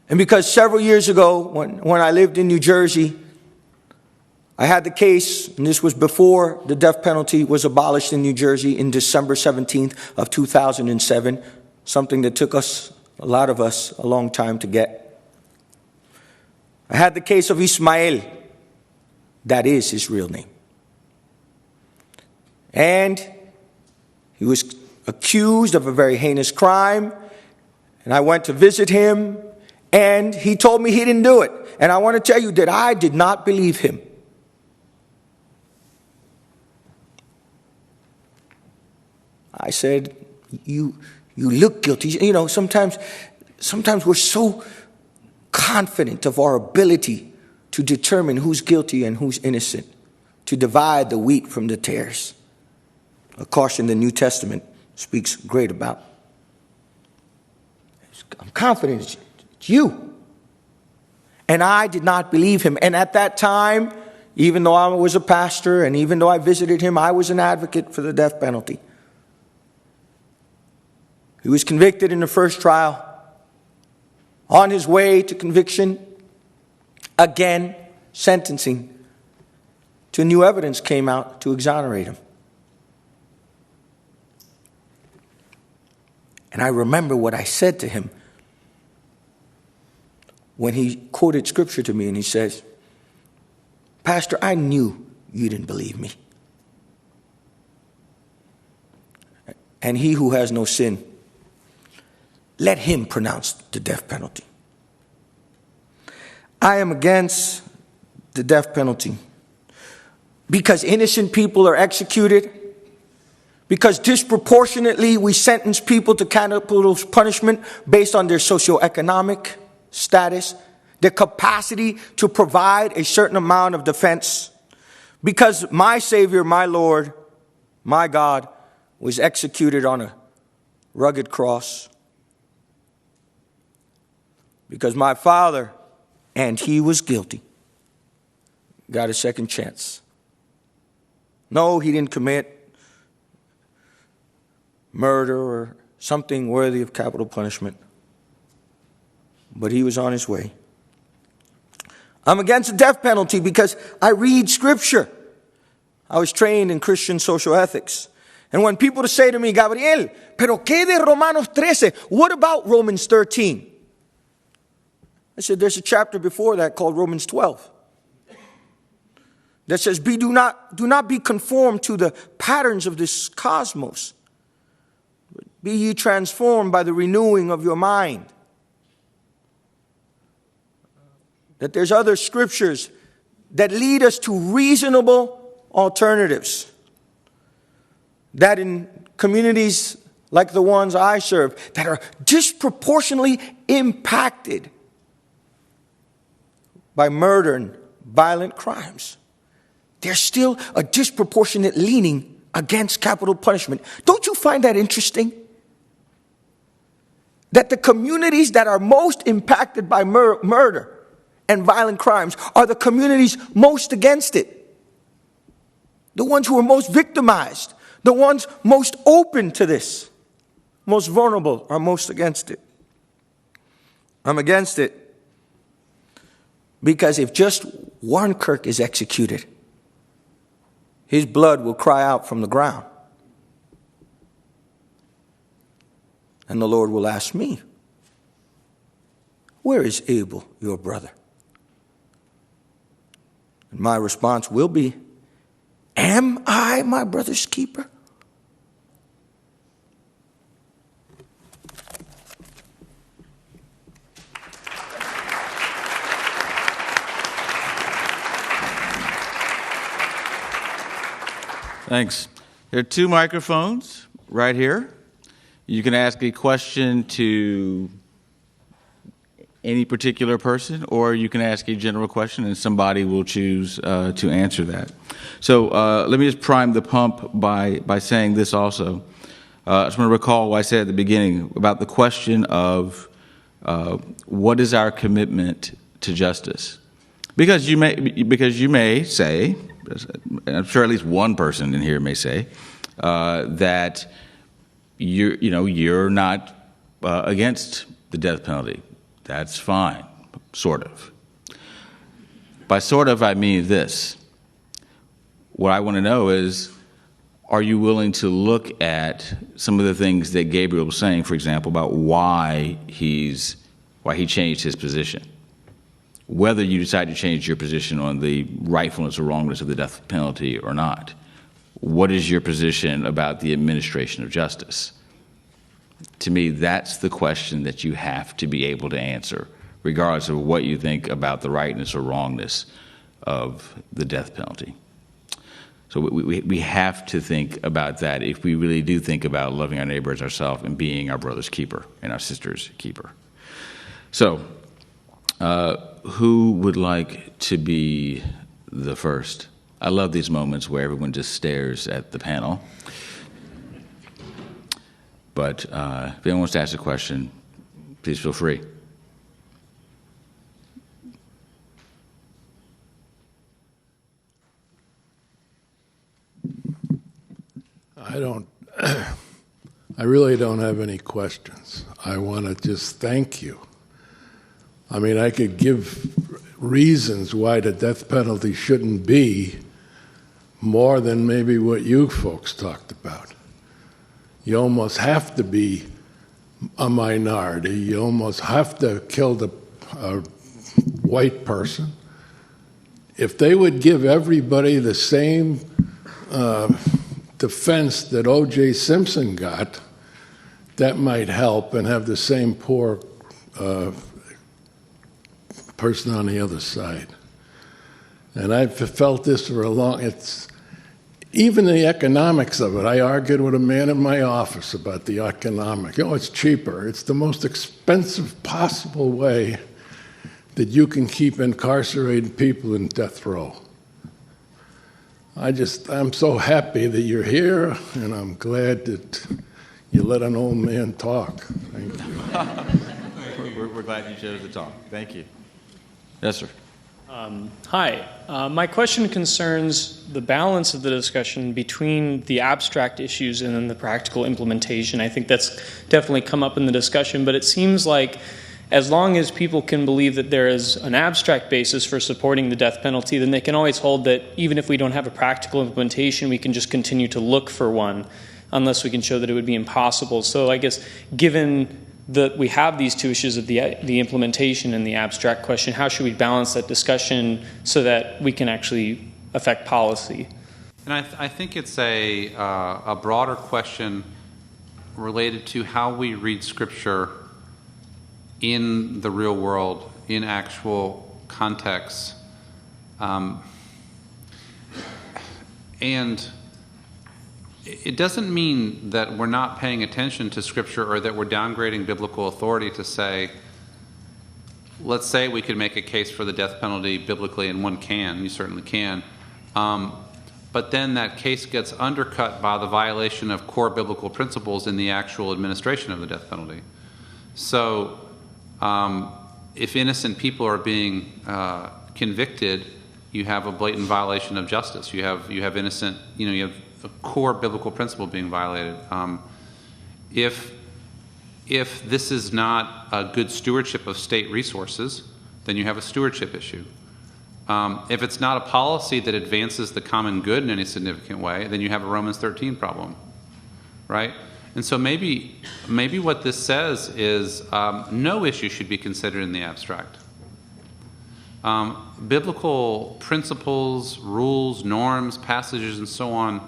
And because several years ago, when I lived in New Jersey, I had the case, and this was before the death penalty was abolished in New Jersey in December 17th of 2007, something that took us, a lot of us, a long time to get. I had the case of Ismael. That is his real name. And he was accused of a very heinous crime, and I went to visit him, and he told me he didn't do it. And I want to tell you that I did not believe him. I said, you look guilty. You know, sometimes we're so confident of our ability to determine who's guilty and who's innocent, to divide the wheat from the tares. A caution the New Testament speaks great about. I'm confident it's you. And I did not believe him. And at that time, even though I was a pastor and even though I visited him, I was an advocate for the death penalty. He was convicted in the first trial. On his way to conviction, again, sentencing, till new evidence came out to exonerate him. And I remember what I said to him when he quoted scripture to me, and he says, Pastor, I knew you didn't believe me. And he who has no sin, let him pronounce the death penalty. I am against the death penalty because innocent people are executed, because disproportionately we sentence people to capital punishment based on their socioeconomic status, their capacity to provide a certain amount of defense, because my Savior, my Lord, my God was executed on a rugged cross, because my Father, and he was guilty, got a second chance. No, he didn't commit murder or something worthy of capital punishment, but he was on his way. I'm against the death penalty because I read scripture. I was trained in Christian social ethics. And when people say to me, Gabriel, pero qué de Romanos 13? What about Romans 13? I said, there's a chapter before that called Romans 12 that says, do not be conformed to the patterns of this cosmos. Be ye transformed by the renewing of your mind. That there's other scriptures that lead us to reasonable alternatives. That in communities like the ones I serve, that are disproportionately impacted by murder and violent crimes, there's still a disproportionate leaning against capital punishment. Don't you find that interesting? That the communities that are most impacted by murder and violent crimes are the communities most against it. The ones who are most victimized, the ones most open to this, most vulnerable, are most against it. I'm against it because if just one Kirk is executed, his blood will cry out from the ground. And the Lord will ask me, where is Abel, your brother? And my response will be, am I my brother's keeper? Thanks. There are two microphones right here. You can ask a question to any particular person, or you can ask a general question and somebody will choose to answer that. So let me just prime the pump by saying this also. I just want to recall what I said at the beginning about the question of what is our commitment to justice? Because you may say, and I'm sure at least one person in here may say, that you're not against the death penalty. That's fine, sort of. By sort of, I mean this. what I want to know is, are you willing to look at some of the things that Gabriel was saying, for example, about why he changed his position? Whether you decide to change your position on the rightfulness or wrongness of the death penalty or not. What is your position about the administration of justice? To me, that's the question that you have to be able to answer, regardless of what you think about the rightness or wrongness of the death penalty. So we have to think about that if we really do think about loving our neighbor as ourselves and being our brother's keeper and our sister's keeper. So, who would like to be the first? I love these moments where everyone just stares at the panel. But if anyone wants to ask a question, please feel free. I really don't have any questions. I want to just thank you. I mean, I could give reasons why the death penalty shouldn't be more than maybe what you folks talked about. You almost have to be a minority. You almost have to kill a white person. If they would give everybody the same defense that O.J. Simpson got, that might help, and have the same poor person on the other side. And I've felt this for a long. Even the economics of it. I argued with a man in my office about the economics. It's cheaper. It's the most expensive possible way that you can keep incarcerated people in death row. I'm so happy that you're here, and I'm glad that you let an old man talk. Thank you. We're glad you chose to talk. Thank you. Yes, sir. Hi. My question concerns the balance of the discussion between the abstract issues and then the practical implementation. I think that's definitely come up in the discussion, but it seems like as long as people can believe that there is an abstract basis for supporting the death penalty, then they can always hold that even if we don't have a practical implementation, we can just continue to look for one unless we can show that it would be impossible. So I guess given that we have these two issues of the implementation and the abstract question, how should we balance that discussion so that we can actually affect policy? And I think it's a broader question related to how we read Scripture in the real world, in actual contexts. And it doesn't mean that we're not paying attention to Scripture or that we're downgrading biblical authority to say, let's say we could make a case for the death penalty biblically, and one can, you certainly can, but then that case gets undercut by the violation of core biblical principles in the actual administration of the death penalty. So if innocent people are being convicted, you have a blatant violation of justice. You have innocent, you have a core biblical principle being violated. If this is not a good stewardship of state resources, then you have a stewardship issue. If it's not a policy that advances the common good in any significant way, then you have a Romans 13 problem, right? And so maybe what this says is no issue should be considered in the abstract. Biblical principles, rules, norms, passages, and so on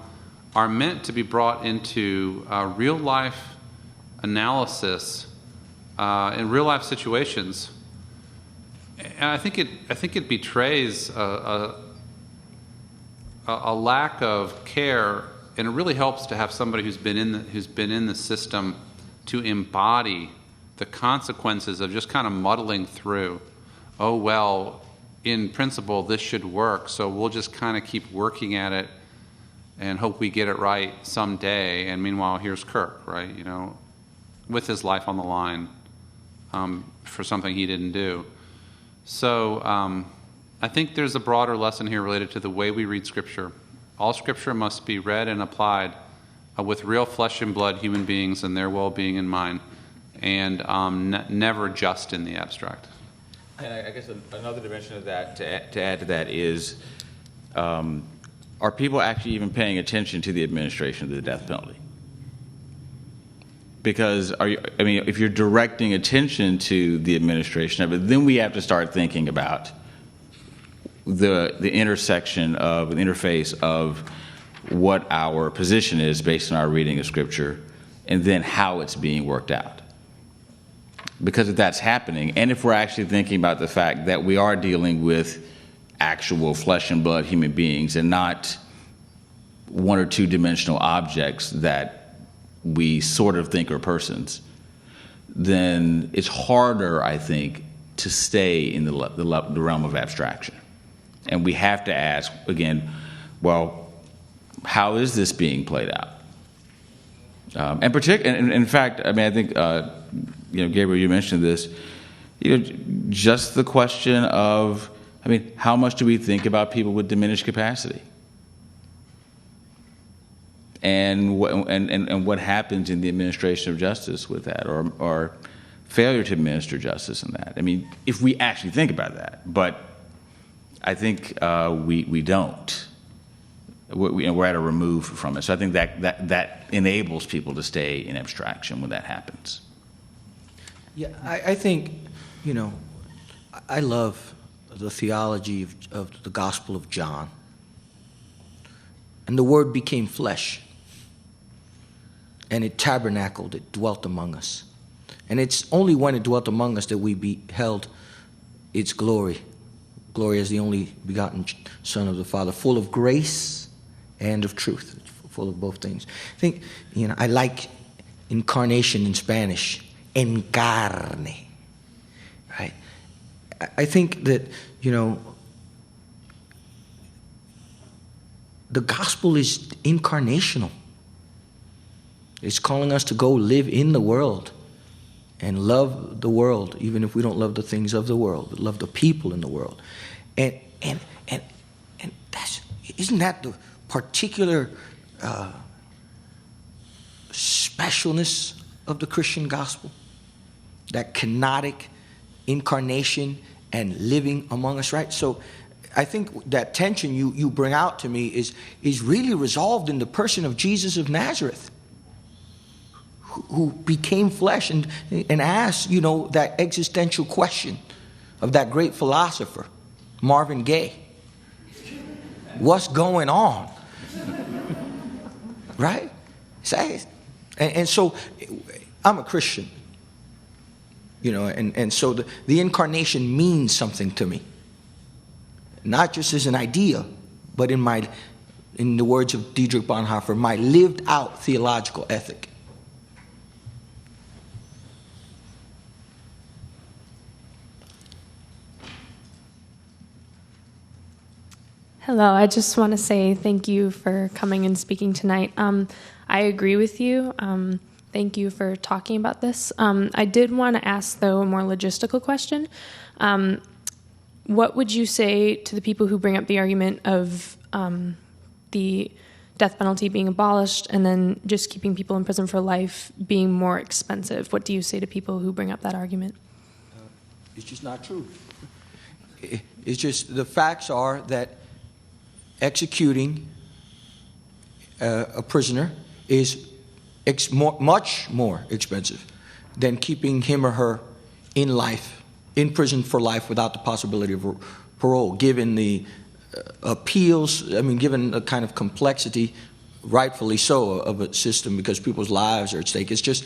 are meant to be brought into real-life analysis in real-life situations. And I think it betrays a lack of care, and it really helps to have somebody who's been in the system to embody the consequences of just kind of muddling through. Oh well, in principle this should work, so we'll just kind of keep working at it and hope we get it right someday. And meanwhile, here's Kirk, right? With his life on the line for something he didn't do. So I think there's a broader lesson here related to the way we read Scripture. All Scripture must be read and applied with real flesh and blood human beings and their well-being in mind, and never just in the abstract. And I guess another dimension of that, to add to that, is are people actually even paying attention to the administration of the death penalty? Because if you're directing attention to the administration of it, then we have to start thinking about the intersection of the interface of what our position is based on our reading of Scripture, and then how it's being worked out. Because if that's happening, and if we're actually thinking about the fact that we are dealing with actual flesh and blood human beings and not one or two dimensional objects that we sort of think are persons, then it's harder, I think, to stay in the realm of abstraction. And we have to ask, again, well, how is this being played out? And in fact, I think, Gabriel, you mentioned this, just the question of, how much do we think about people with diminished capacity? And what happens in the administration of justice with that, or failure to administer justice in that? If we actually think about that, but I think we don't. We're at a remove from it. So I think that enables people to stay in abstraction when that happens. Yeah, I think, I love the theology of the Gospel of John. And the Word became flesh. And it tabernacled, it dwelt among us. And it's only when it dwelt among us that we beheld its glory. Glory as the only begotten Son of the Father, full of grace and of truth, full of both things. I think, I like incarnation in Spanish, encarne, right? I think that, the gospel is incarnational. It's calling us to go live in the world and love the world, even if we don't love the things of the world, but love the people in the world. And isn't that the particular specialness of the Christian gospel? That kenotic incarnation and living among us, right? So I think that tension you bring out to me is really resolved in the person of Jesus of Nazareth, who became flesh and asked, that existential question of that great philosopher, Marvin Gaye. What's going on? Right? And so I'm a Christian, and so the incarnation means something to me. Not just as an idea, but in the words of Dietrich Bonhoeffer, my lived out theological ethic. Hello, I just want to say thank you for coming and speaking tonight. I agree with you. Thank you for talking about this. I did want to ask, though, a more logistical question. What would you say to the people who bring up the argument of the death penalty being abolished and then just keeping people in prison for life being more expensive? What do you say to people who bring up that argument? It's just not true. It's just the facts are that executing a prisoner is much more expensive than keeping him or her in prison for life without the possibility of parole, given the appeals, given the kind of complexity, rightfully so, of a system because people's lives are at stake. It's just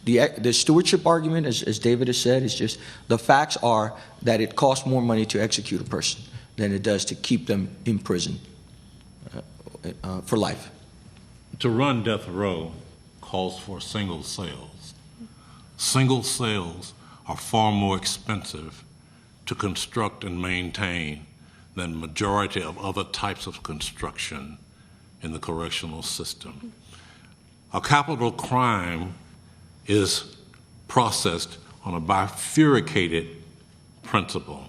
the stewardship argument, as David has said, is just the facts are that it costs more money to execute a person than it does to keep them in prison for life. To run death row calls for single cells. Single cells are far more expensive to construct and maintain than majority of other types of construction in the correctional system. A capital crime is processed on a bifurcated principle.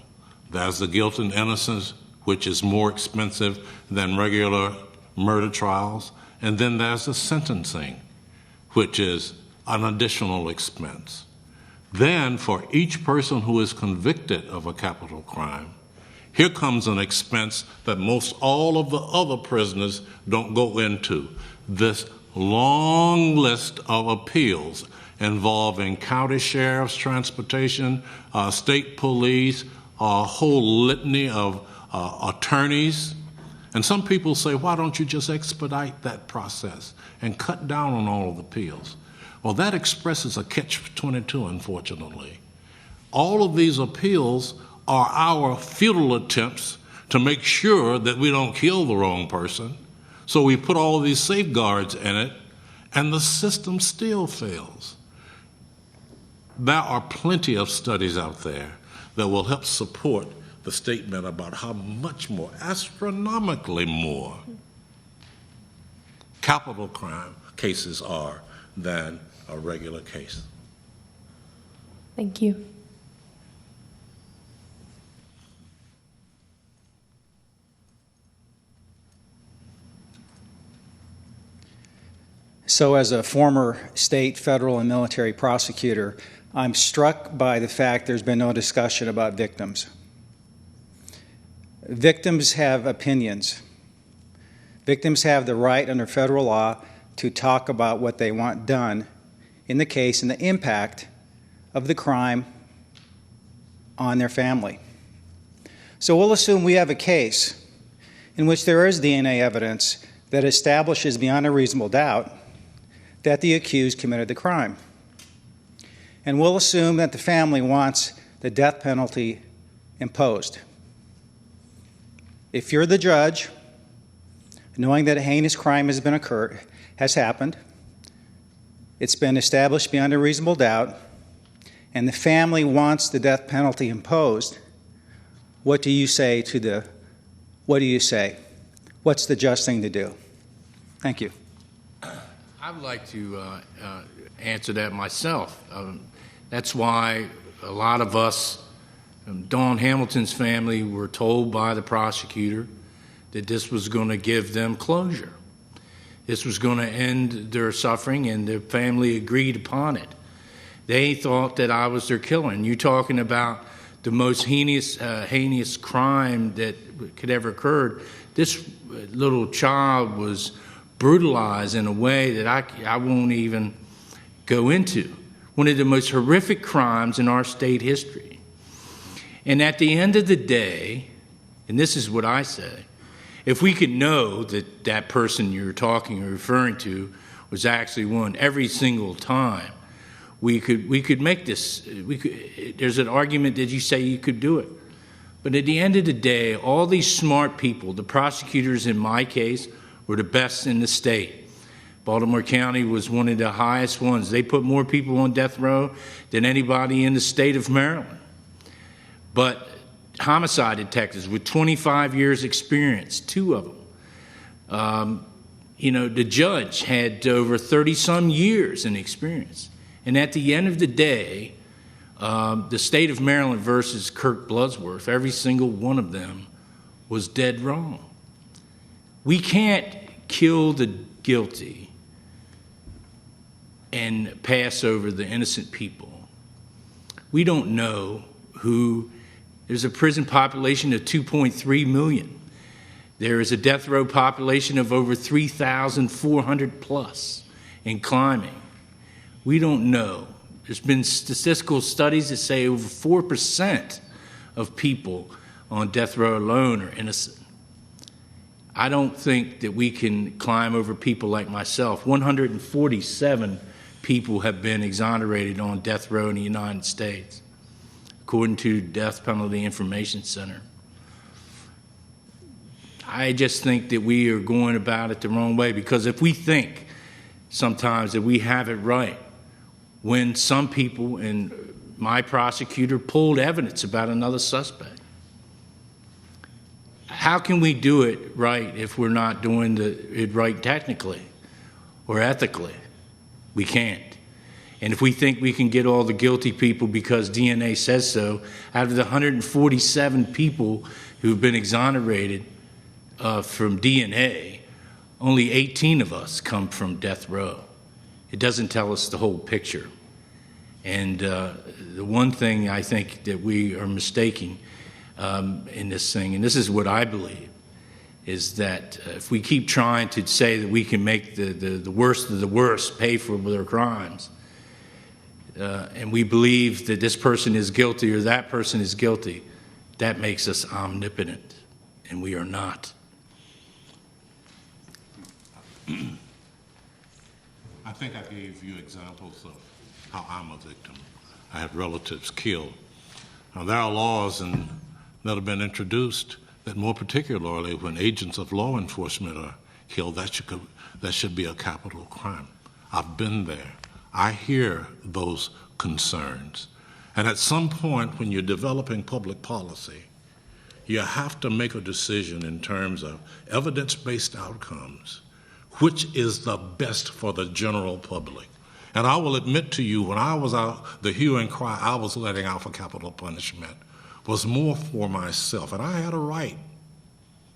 There's the guilt and innocence, which is more expensive than regular murder trials, and then there's the sentencing, which is an additional expense. Then, for each person who is convicted of a capital crime, Here comes an expense that most all of the other prisoners don't go into. This long list of appeals involving county sheriffs, transportation, state police, a whole litany of attorneys. And some people say, why don't you just expedite that process and cut down on all of the appeals? Well, that expresses a catch-22, unfortunately. All of these appeals are our futile attempts to make sure that we don't kill the wrong person. So we put all of these safeguards in it, and the system still fails. There are plenty of studies out there that will help support the statement about how much more, astronomically more, capital crime cases are than a regular case. Thank you. So as a former state, federal, and military prosecutor, I'm struck by the fact there's been no discussion about victims. Victims have opinions. Victims have the right under federal law to talk about what they want done in the case and the impact of the crime on their family. So we'll assume we have a case in which there is DNA evidence that establishes beyond a reasonable doubt that the accused committed the crime. And we'll assume that the family wants the death penalty imposed. If you're the judge, knowing that a heinous crime has happened, it's been established beyond a reasonable doubt, and the family wants the death penalty imposed, what do you say? What's the just thing to do? Thank you. I'd like to answer that myself. That's why a lot of us, Dawn Hamilton's family, were told by the prosecutor that this was going to give them closure. This was going to end their suffering, and the family agreed upon it. They thought that I was their killer. And you're talking about the most heinous crime that could ever occur. This little child was brutalized in a way that I won't even go into. One of the most horrific crimes in our state history. And at the end of the day, and this is what I say, if we could know that that person you're talking or referring to was actually one every single time, we could make this. There's an argument that you say you could do it. But at the end of the day, all these smart people, the prosecutors in my case, were the best in the state. Baltimore County was one of the highest ones. They put more people on death row than anybody in the state of Maryland. But homicide detectives with 25 years experience, 2 of them. The judge had over 30-some years in experience. And at the end of the day, the state of Maryland versus Kirk Bloodsworth, every single one of them was dead wrong. We can't kill the guilty and pass over the innocent people. We don't know who. There's a prison population of 2.3 million. There is a death row population of over 3,400 plus and climbing. We don't know. There's been statistical studies that say over 4% of people on death row alone are innocent. I don't think that we can climb over people like myself. 147 people have been exonerated on death row in the United States, according to Death Penalty Information Center. I just think that we are going about it the wrong way, because if we think sometimes that we have it right, when some people, and my prosecutor, pulled evidence about another suspect, how can we do it right if we're not doing it right technically or ethically? We can't. And if we think we can get all the guilty people because DNA says so, out of the 147 people who've been exonerated from DNA, only 18 of us come from death row. It doesn't tell us the whole picture. And the one thing I think that we are mistaking in this thing, and this is what I believe, is that if we keep trying to say that we can make the worst of the worst pay for their crimes, and we believe that this person is guilty or that person is guilty, that makes us omnipotent, and we are not. I think I gave you examples of how I'm a victim. I had relatives killed. Now, there are laws that have been introduced that more particularly when agents of law enforcement are killed, that should be a capital crime. I've been there. I hear those concerns. And at some point when you're developing public policy, you have to make a decision in terms of evidence-based outcomes, which is the best for the general public. And I will admit to you, when I was out, the hue and cry I was letting out for capital punishment was more for myself. And I had a right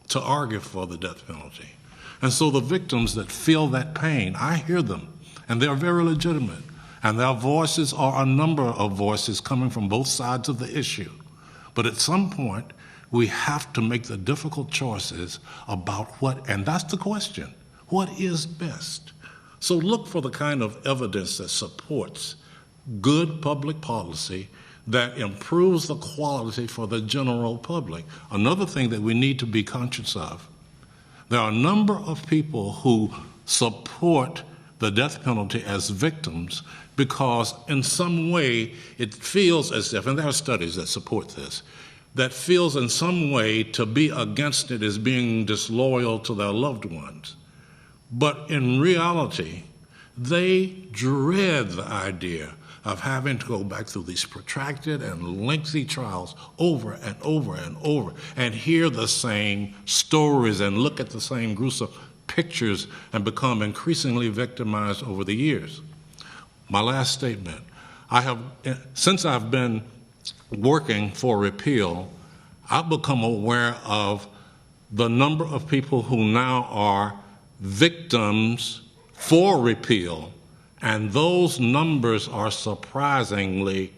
to argue for the death penalty. And so the victims that feel that pain, I hear them, and they're very legitimate. And their voices are a number of voices coming from both sides of the issue. But at some point, we have to make the difficult choices about what, and that's the question, what is best? So look for the kind of evidence that supports good public policy that improves the quality for the general public. Another thing that we need to be conscious of, there are a number of people who support the death penalty as victims because in some way it feels as if, and there are studies that support this, that feels in some way to be against it is being disloyal to their loved ones. But in reality, they dread the idea of having to go back through these protracted and lengthy trials over and over and over and hear the same stories and look at the same gruesome pictures and become increasingly victimized over the years. My last statement, since I've been working for repeal, I've become aware of the number of people who now are victims for repeal, and those numbers are surprisingly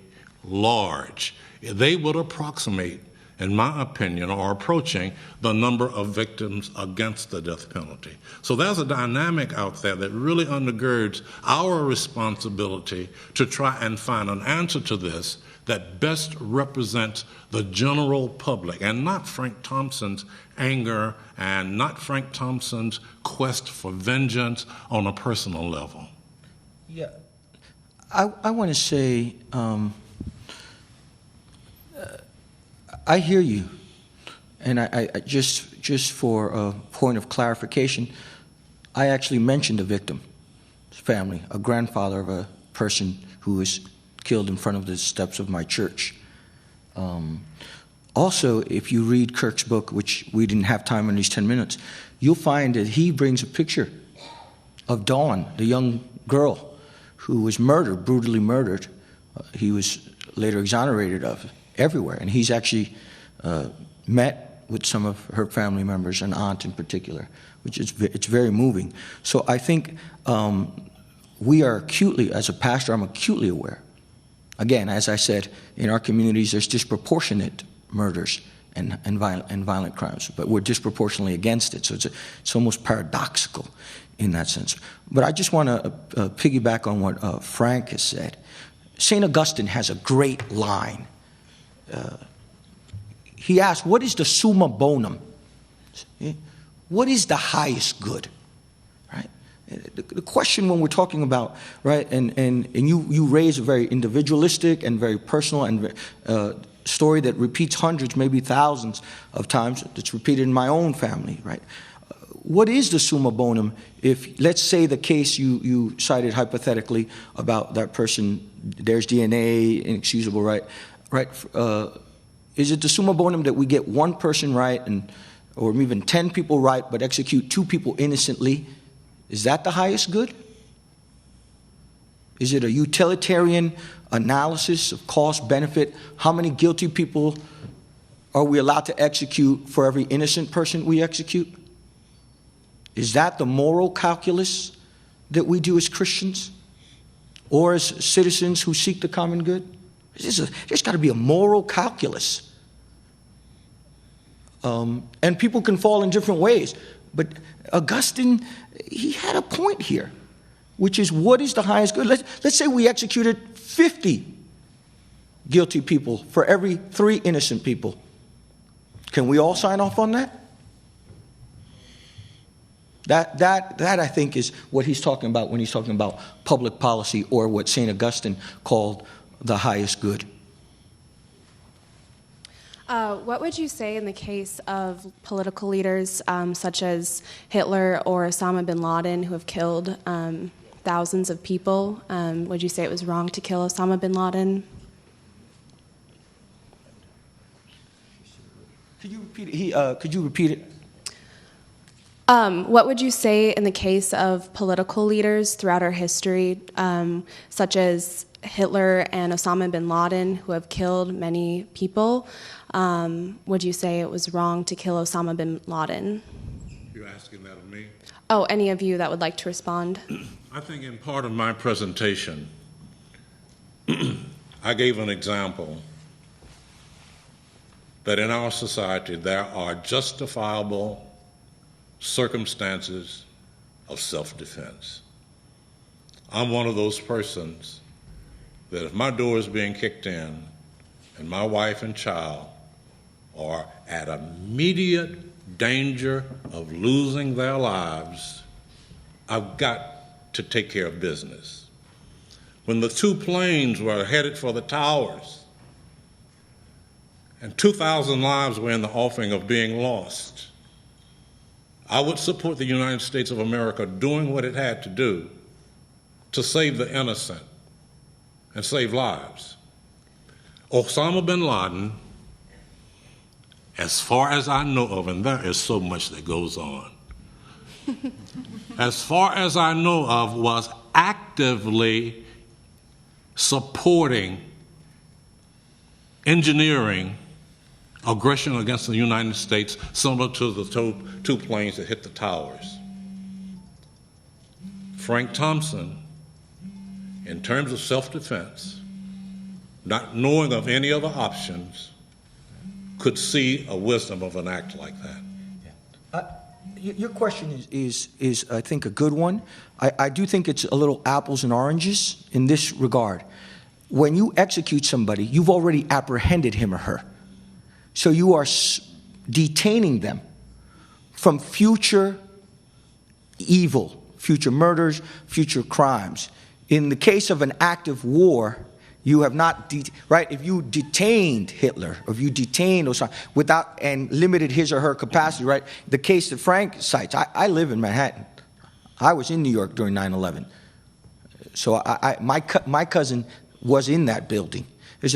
large. They would approximate, in my opinion, or approaching the number of victims against the death penalty. So there's a dynamic out there that really undergirds our responsibility to try and find an answer to this that best represents the general public and not Frank Thompson's anger and not Frank Thompson's quest for vengeance on a personal level. Yeah, I want to say, I hear you, and I just for a point of clarification, I actually mentioned a victim's family, a grandfather of a person who was killed in front of the steps of my church. Also, if you read Kirk's book, which we didn't have time in these 10 minutes, you'll find that he brings a picture of Dawn, the young girl who was murdered, brutally murdered. He was later exonerated of everywhere, and he's actually met with some of her family members, an aunt in particular, which is it's very moving. So I think we are acutely, as a pastor, I'm acutely aware. Again, as I said, in our communities, there's disproportionate murders and violent crimes, but we're disproportionately against it. So it's almost paradoxical in that sense. But I just want to piggyback on what Frank has said. St. Augustine has a great line. He asked, what is the summa bonum? What is the highest good? Right? The question when we're talking about, right, and you raise a very individualistic and very personal and story that repeats hundreds, maybe thousands of times. It's repeated in my own family, right? What is the summa bonum if, let's say the case you cited hypothetically about that person, there's DNA, inexcusable, right? Is it the summa bonum that we get one person right or even 10 people right but execute 2 people innocently? Is that the highest good? Is it a utilitarian analysis of cost benefit? How many guilty people are we allowed to execute for every innocent person we execute? Is that the moral calculus that we do as Christians or as citizens who seek the common good? There's got to be a moral calculus And people can fall in different ways. But Augustine, he had a point here, which is, what is the highest good? Let's say we executed 50 guilty people for every 3 innocent people. Can we all sign off on that? That I think is what he's talking about when he's talking about public policy, or what St. Augustine called the highest good. What would you say in the case of political leaders such as Hitler or Osama bin Laden, who have killed thousands of people? Would you say it was wrong to kill Osama bin Laden? Could you repeat it? Could you repeat it? What would you say in the case of political leaders throughout our history, such as Hitler and Osama bin Laden, who have killed many people? Would you say it was wrong to kill Osama bin Laden? You're asking that of me? Oh, any of you that would like to respond? I think in part of my presentation, I gave an example that in our society there are justifiable circumstances of self-defense. I'm one of those persons that if my door is being kicked in and my wife and child are at immediate danger of losing their lives, I've got to take care of business. When the 2 planes were headed for the towers and 2,000 lives were in the offing of being lost, I would support the United States of America doing what it had to do to save the innocent and save lives. Osama bin Laden, as far as I know of, and there is so much that goes on, as far as I know of, was actively supporting engineering aggression against the United States, similar to the 2 planes that hit the towers. Frank Thompson, in terms of self-defense, not knowing of any other options, could see a wisdom of an act like that. Your question is I think, a good one. I do think it's a little apples and oranges in this regard. When you execute somebody, you've already apprehended him or her. So you are detaining them from future evil, future murders, future crimes. In the case of an active war, you have not, right? If you detained Hitler, or if you detained Osama without and limited his or her capacity, right? The case that Frank cites, I live in Manhattan. I was in New York during 9/11. So my cousin was in that building. There's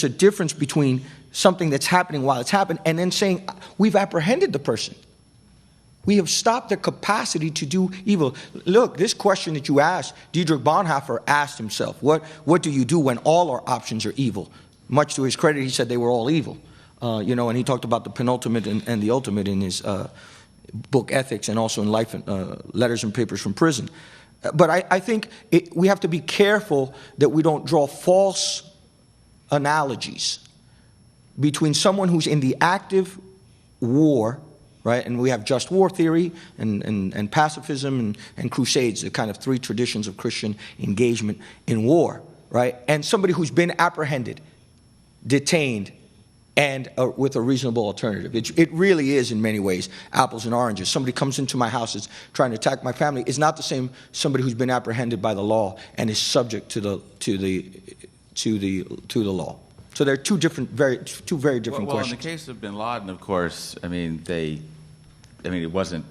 a difference between something that's happening while it's happened and then saying, we've apprehended the person. We have stopped their capacity to do evil. Look, this question that you asked, Dietrich Bonhoeffer asked himself, what do you do when all our options are evil? Much to his credit, he said they were all evil. And he talked about the penultimate and the ultimate in his book Ethics, and also in Life, Letters and Papers from Prison. But I think we have to be careful that we don't draw false analogies between someone who's in the active war, right? And we have just war theory and pacifism and crusades, the kind of 3 traditions of Christian engagement in war, right? And somebody who's been apprehended, detained, and with a reasonable alternative. It really is, in many ways, apples and oranges. Somebody comes into my house, is trying to attack my family. It's not the same somebody who's been apprehended by the law and is subject to the law. So they're two very different questions. Well, in the case of bin Laden, of course, it wasn't.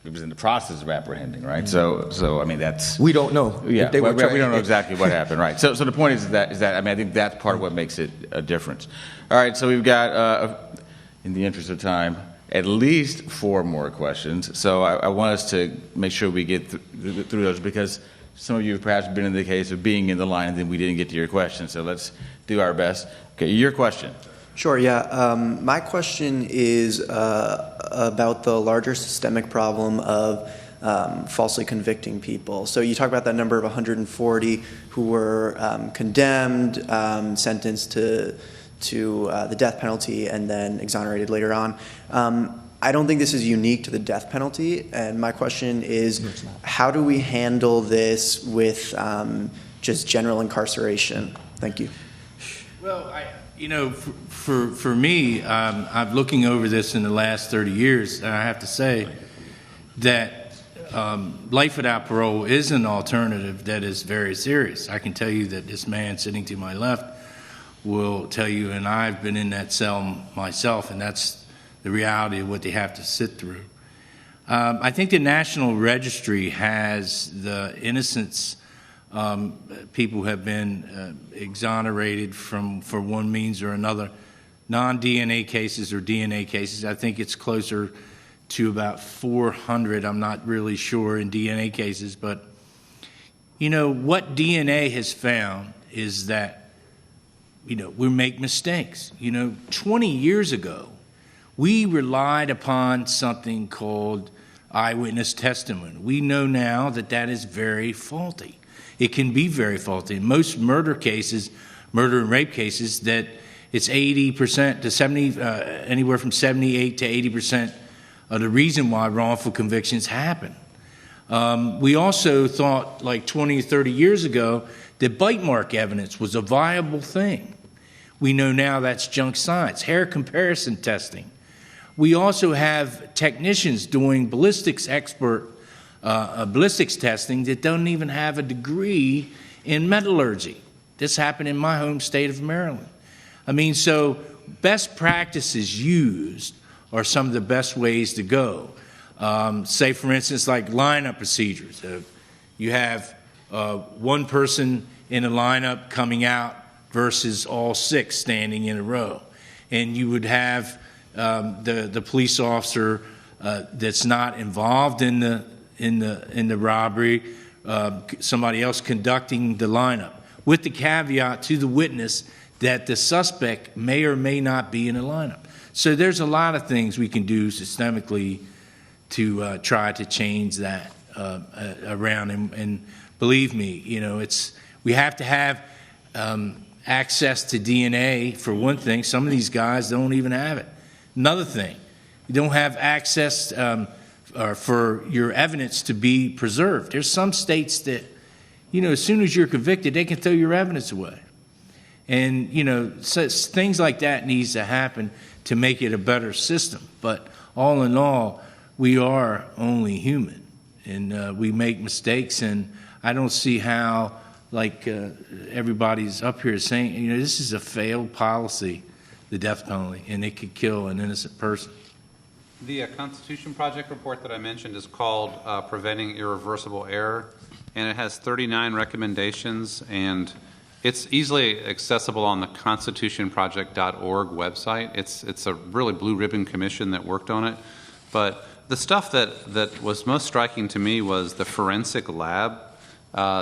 It was in the process of apprehending, right? So I mean, that's, we don't know. Yeah, if they were we don't know exactly what happened, right? So the point is that I think that's part of what makes it a difference. All right, so we've got, in the interest of time, at least 4 more questions. So I want us to make sure we get through those, because some of you have perhaps been in the case of being in the line and then we didn't get to your question. So let's do our best. Okay, your question. Sure, yeah. My question is about the larger systemic problem of falsely convicting people. So you talk about that number of 140 who were condemned, sentenced the death penalty and then exonerated later on. I don't think this is unique to the death penalty, and my question is, how do we handle this with just general incarceration? Thank you. Well, for me, I'm looking over this in the last 30 years, and I have to say that life without parole is an alternative that is very serious. I can tell you that this man sitting to my left will tell you, and I've been in that cell myself, and that's the reality of what they have to sit through. I think the National Registry has the innocence. People who have been exonerated for one means or another, non-DNA cases or DNA cases. I think it's closer to about 400. I'm not really sure in DNA cases, but what DNA has found is that we make mistakes. 20 years ago, we relied upon something called eyewitness testimony. We know now that that is very faulty. It can be very faulty. In most murder cases, murder and rape cases, that it's 80% to 70, anywhere from 78 to 80% of the reason why wrongful convictions happen. We also thought, like 20 or 30 years ago, that bite mark evidence was a viable thing. We know now that's junk science. Hair comparison testing. We also have technicians doing ballistics ballistics testing that don't even have a degree in metallurgy. This happened in my home state of Maryland. So best practices used are some of the best ways to go. Say, for instance, like lineup procedures. You have one person in a lineup coming out versus all six standing in a row. And you would have the police officer that's not involved in the robbery, somebody else conducting the lineup, with the caveat to the witness that the suspect may or may not be in a lineup. So there's a lot of things we can do systemically to try to change that around. And believe me, we have to have access to DNA for one thing. Some of these guys don't even have it. Another thing, you don't have access for your evidence to be preserved. There's some states that, as soon as you're convicted, they can throw your evidence away. And, so things like that needs to happen to make it a better system. But all in all, we are only human, and we make mistakes, and I don't see how, like everybody's up here saying, this is a failed policy, the death penalty, and it could kill an innocent person. The Constitution Project report that I mentioned is called Preventing Irreversible Error, and it has 39 recommendations, and it's easily accessible on the constitutionproject.org website. It's a really blue ribbon commission that worked on it. But the stuff that was most striking to me was the forensic lab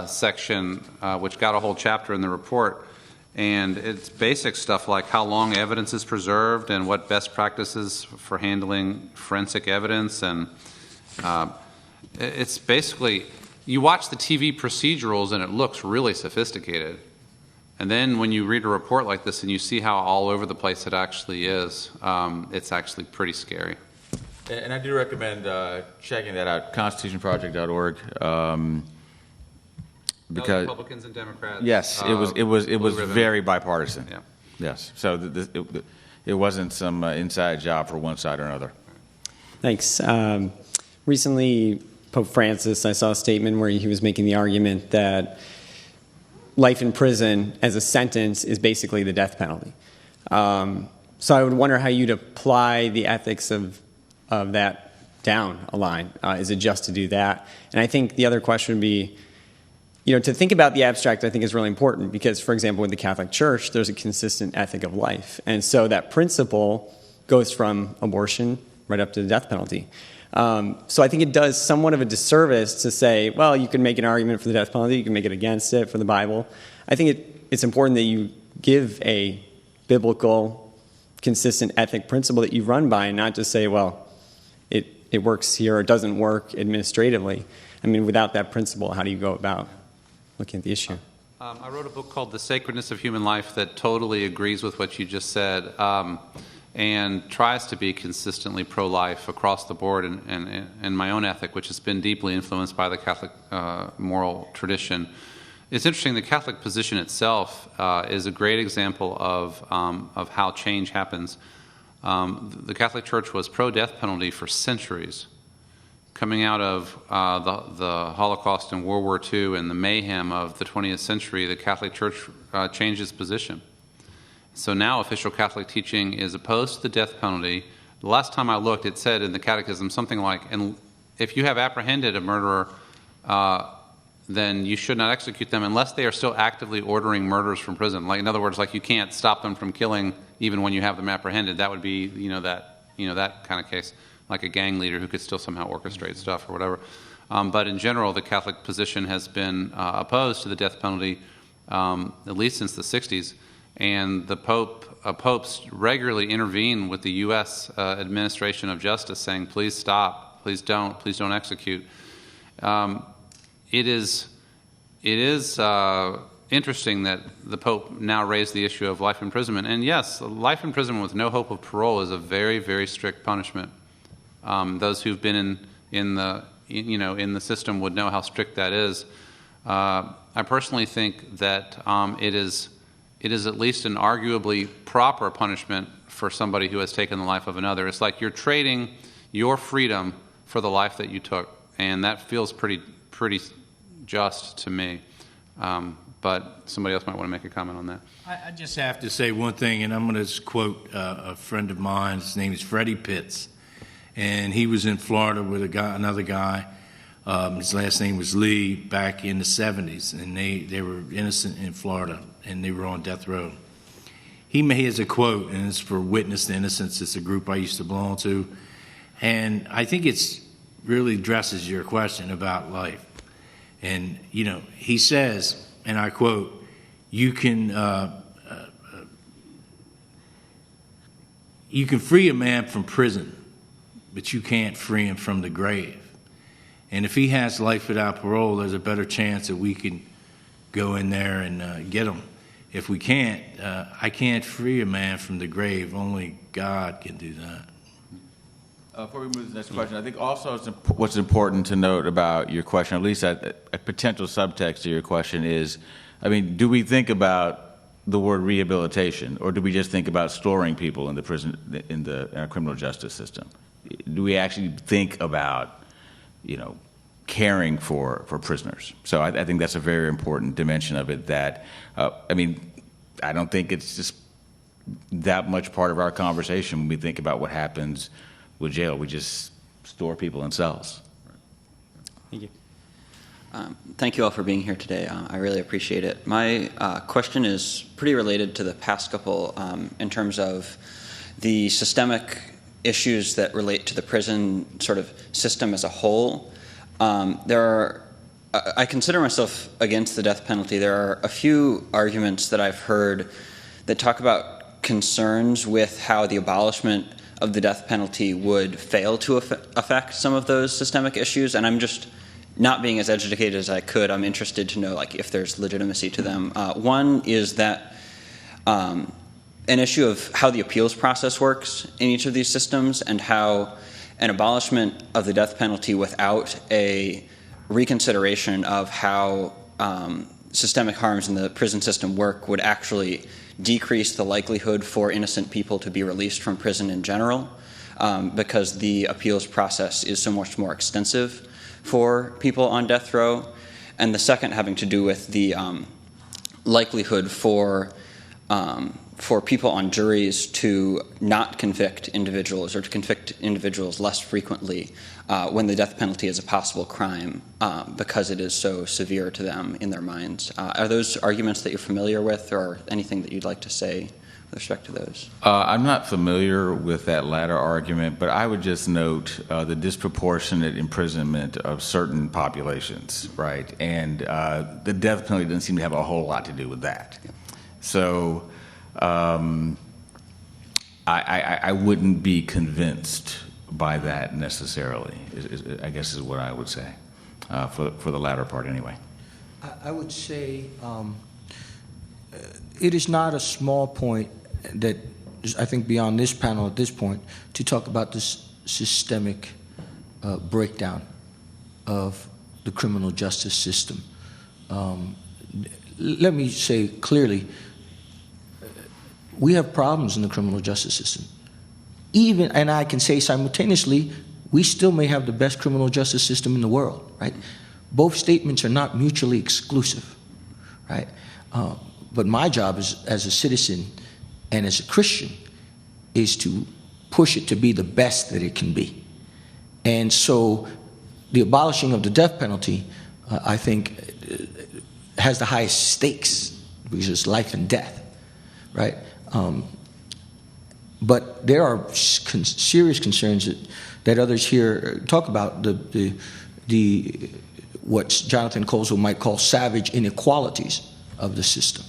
section, which got a whole chapter in the report. And it's basic stuff like how long evidence is preserved and what best practices for handling forensic evidence. And it's basically, you watch the TV procedurals and it looks really sophisticated. And then when you read a report like this and you see how all over the place it actually is, it's actually pretty scary. And I do recommend checking that out, constitutionproject.org. Because Republicans and Democrats. Yes, it was very bipartisan. Yeah. Yes, so it wasn't some inside job for one side or another. Thanks. Recently, Pope Francis, I saw a statement where he was making the argument that life in prison as a sentence is basically the death penalty. So I would wonder how you'd apply the ethics of that down a line. Is it just to do that? And I think the other question would be, to think about the abstract, I think, is really important because, for example, with the Catholic Church, there's a consistent ethic of life. And so that principle goes from abortion right up to the death penalty. So I think it does somewhat of a disservice to say, well, you can make an argument for the death penalty, you can make it against it for the Bible. I think it's important that you give a biblical, consistent ethic principle that you run by and not just say, well, it works here or it doesn't work administratively. I mean, without that principle, how do you go about looking at the issue? I wrote a book called The Sacredness of Human Life that totally agrees with what you just said, and tries to be consistently pro-life across the board, and my own ethic, which has been deeply influenced by the Catholic moral tradition. It's interesting, the Catholic position itself is a great example of how change happens. The Catholic Church was pro-death penalty for centuries. Coming out of the Holocaust and World War II and the mayhem of the 20th century, the Catholic Church changed its position. So now official Catholic teaching is opposed to the death penalty. The last time I looked, it said in the Catechism something like, and if you have apprehended a murderer, then you should not execute them unless they are still actively ordering murders from prison. Like, in other words, like you can't stop them from killing even when you have them apprehended. That would be, that kind of case, like a gang leader who could still somehow orchestrate stuff or whatever. But in general, the Catholic position has been opposed to the death penalty at least since the 60s. And the popes regularly intervene with the U.S. Administration of Justice, saying, "Please stop, please don't execute." It is interesting that the Pope now raised the issue of life imprisonment. And yes, life imprisonment with no hope of parole is a very, very strict punishment. Those who've been in the system would know how strict that is. I personally think that it is at least an arguably proper punishment for somebody who has taken the life of another. It's like you're trading your freedom for the life that you took, and that feels pretty just to me. But somebody else might want to make a comment on that. I just have to say one thing, and I'm going to quote a friend of mine. His name is Freddie Pitts, and he was in Florida with another guy. His last name was Lee, back in the 70s, and they were innocent in Florida, and they were on death row. He has a quote, and it's for Witness to Innocence. It's a group I used to belong to, and I think it's really addresses your question about life. And, he says, and I quote, you can free a man from prison, but you can't free him from the grave. And if he has life without parole, there's a better chance that we can go in there and get him. If we can't, I can't free a man from the grave. Only God can do that. Before we move to the next question, I think also what's important to note about your question, at least a potential subtext to your question is, do we think about the word rehabilitation, or do we just think about storing people in the prison, in our criminal justice system? Do we actually think about caring for prisoners? So I think that's a very important dimension of it that, I don't think it's just that much part of our conversation when we think about what happens with jail. We just store people in cells. Thank you. Thank you all for being here today. I really appreciate it. My question is pretty related to the past couple in terms of the systemic issues that relate to the prison sort of system as a whole. I consider myself against the death penalty. There are a few arguments that I've heard that talk about concerns with how the abolishment of the death penalty would fail to affect some of those systemic issues, and I'm just not being as educated as I could. I'm interested to know if there's legitimacy to them. One is that an issue of how the appeals process works in each of these systems, and how an abolishment of the death penalty without a reconsideration of how systemic harms in the prison system work would actually decrease the likelihood for innocent people to be released from prison in general, because the appeals process is so much more extensive for people on death row. And the second having to do with the likelihood for people on juries to not convict individuals, or to convict individuals less frequently when the death penalty is a possible crime, because it is so severe to them in their minds. Are those arguments that you're familiar with, or anything that you'd like to say with respect to those? I'm not familiar with that latter argument, but I would just note the disproportionate imprisonment of certain populations, right? And the death penalty doesn't seem to have a whole lot to do with that. So I wouldn't be convinced by that necessarily, I guess is what I would say, for the latter part anyway. I would say it is not a small point that is, I think, beyond this panel at this point to talk about this systemic breakdown of the criminal justice system. Let me say clearly, we have problems in the criminal justice system. Even, and I can say simultaneously, we still may have the best criminal justice system in the world, right? Both statements are not mutually exclusive, right? But my job as a citizen and as a Christian is to push it to be the best that it can be. And so the abolishing of the death penalty, I think, has the highest stakes because it's life and death, right? But there are serious concerns that others here talk about, the what Jonathan Colesville might call savage inequalities of the system.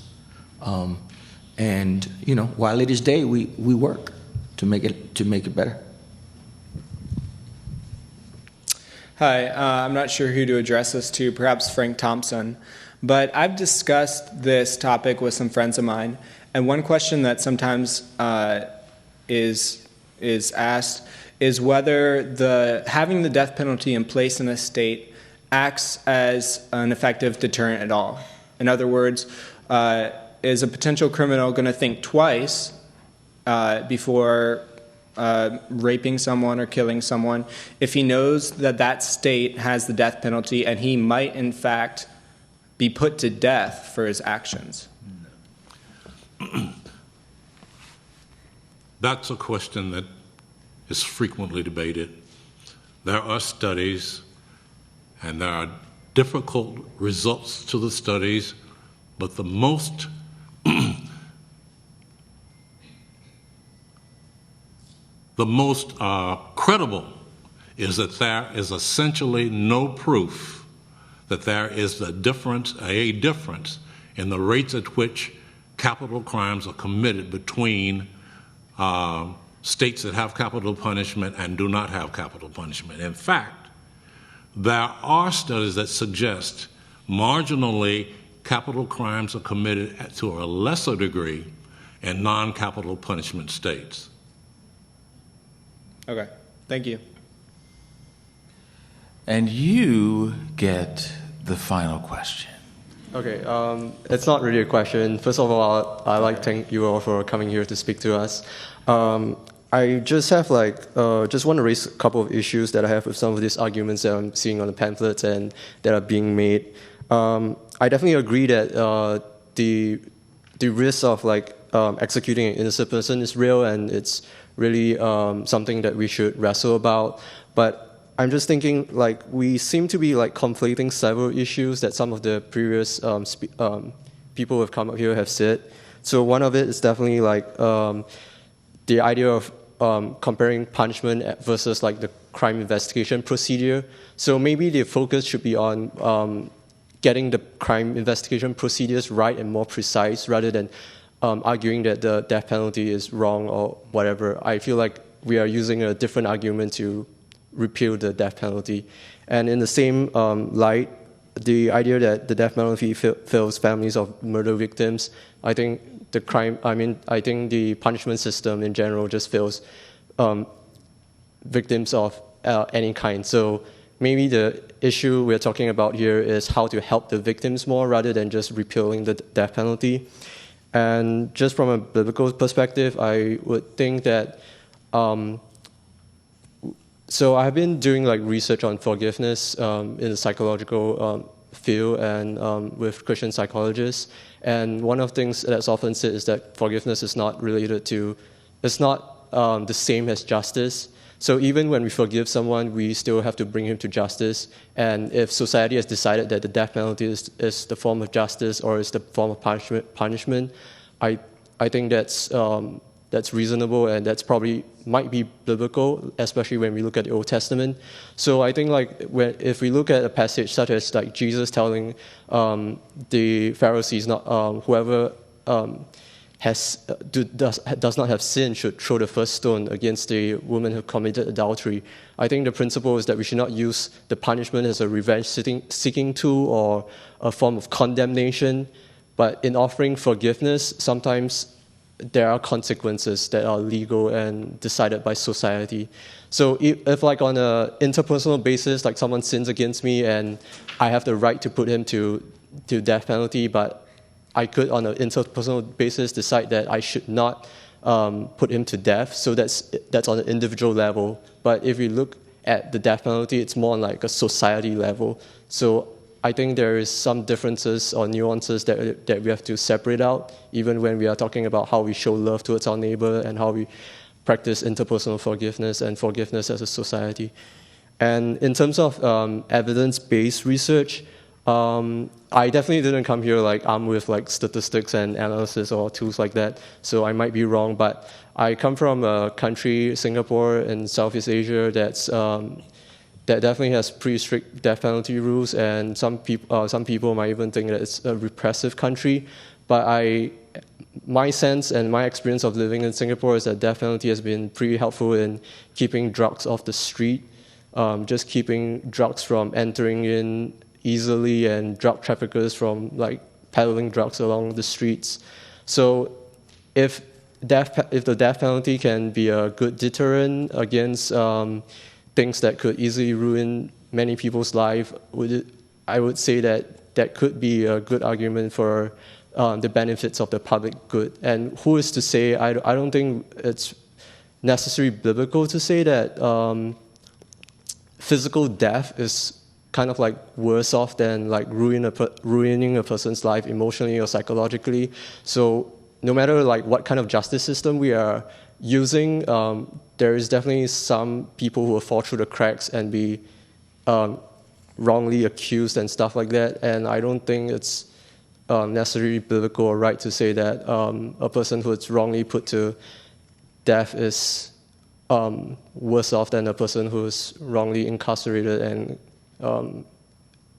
And you know, while it is day, we work to make it better. Hi, I'm not sure who to address this to, perhaps Frank Thompson, but I've discussed this topic with some friends of mine, and one question that sometimes is asked is whether having the death penalty in place in a state acts as an effective deterrent at all. In other words, is a potential criminal going to think twice before raping someone or killing someone if he knows that that state has the death penalty and he might in fact be put to death for his actions? That's a question that is frequently debated. There are studies and there are difficult results to the studies, but the most credible is that there is essentially no proof that there is a difference in the rates at which capital crimes are committed between states that have capital punishment and do not have capital punishment. In fact, there are studies that suggest marginally capital crimes are committed to a lesser degree in non-capital punishment states. Okay, thank you. And you get the final question. Okay, it's not really a question. First of all, I'd like to thank you all for coming here to speak to us. I just have just want to raise a couple of issues that I have with some of these arguments that I'm seeing on the pamphlets and that are being made. I definitely agree that the risk of executing an innocent person is real, and it's really something that we should wrestle about. But I'm just thinking, we seem to be conflating several issues that some of the previous people who have come up here have said. So one of it is definitely the idea of comparing punishment versus the crime investigation procedure. So maybe the focus should be on getting the crime investigation procedures right and more precise, rather than arguing that the death penalty is wrong or whatever. I feel like we are using a different argument to repeal the death penalty. And in the same light, the idea that the death penalty fails families of murder victims, I think I think the punishment system in general just fails victims of any kind. So maybe the issue we're talking about here is how to help the victims more rather than just repealing the death penalty. And just from a biblical perspective, I would think that so I've been doing research on forgiveness in the psychological field and with Christian psychologists. And one of the things that's often said is that forgiveness is not it's not the same as justice. So even when we forgive someone, we still have to bring him to justice. And if society has decided that the death penalty is the form of justice or is the form of punishment, I think that's reasonable, and that's probably might be biblical, especially when we look at the Old Testament. So I think if we look at a passage such as Jesus telling the Pharisees, whoever does not have sin should throw the first stone against the woman who committed adultery. I think the principle is that we should not use the punishment as a revenge-seeking tool or a form of condemnation, But in offering forgiveness, sometimes there are consequences that are legal and decided by society. So if like on an interpersonal basis, like someone sins against me and I have the right to put him to death penalty, but I could on an interpersonal basis decide that I should not put him to death. So that's on an individual level. But if you look at the death penalty, it's more on like a society level. So I think there is some differences or nuances that we have to separate out, even when we are talking about how we show love towards our neighbor and how we practice interpersonal forgiveness and forgiveness as a society. And in terms of evidence-based research, I definitely didn't come here like armed with like statistics and analysis or tools like that, so I might be wrong, but I come from a country, Singapore, in Southeast Asia, that definitely has pretty strict death penalty rules, and some people might even think that it's a repressive country. But my sense and my experience of living in Singapore is that death penalty has been pretty helpful in keeping drugs off the street, just keeping drugs from entering in easily and drug traffickers from like peddling drugs along the streets. So if the death penalty can be a good deterrent against things that could easily ruin many people's lives, I would say that could be a good argument for the benefits of the public good. And who is to say, I don't think it's necessarily biblical to say that physical death is kind of like worse off than like ruining a person's life emotionally or psychologically. So no matter like what kind of justice system we are using, there is definitely some people who will fall through the cracks and be wrongly accused and stuff like that. And I don't think it's necessarily biblical or right to say that a person who is wrongly put to death is worse off than a person who is wrongly incarcerated and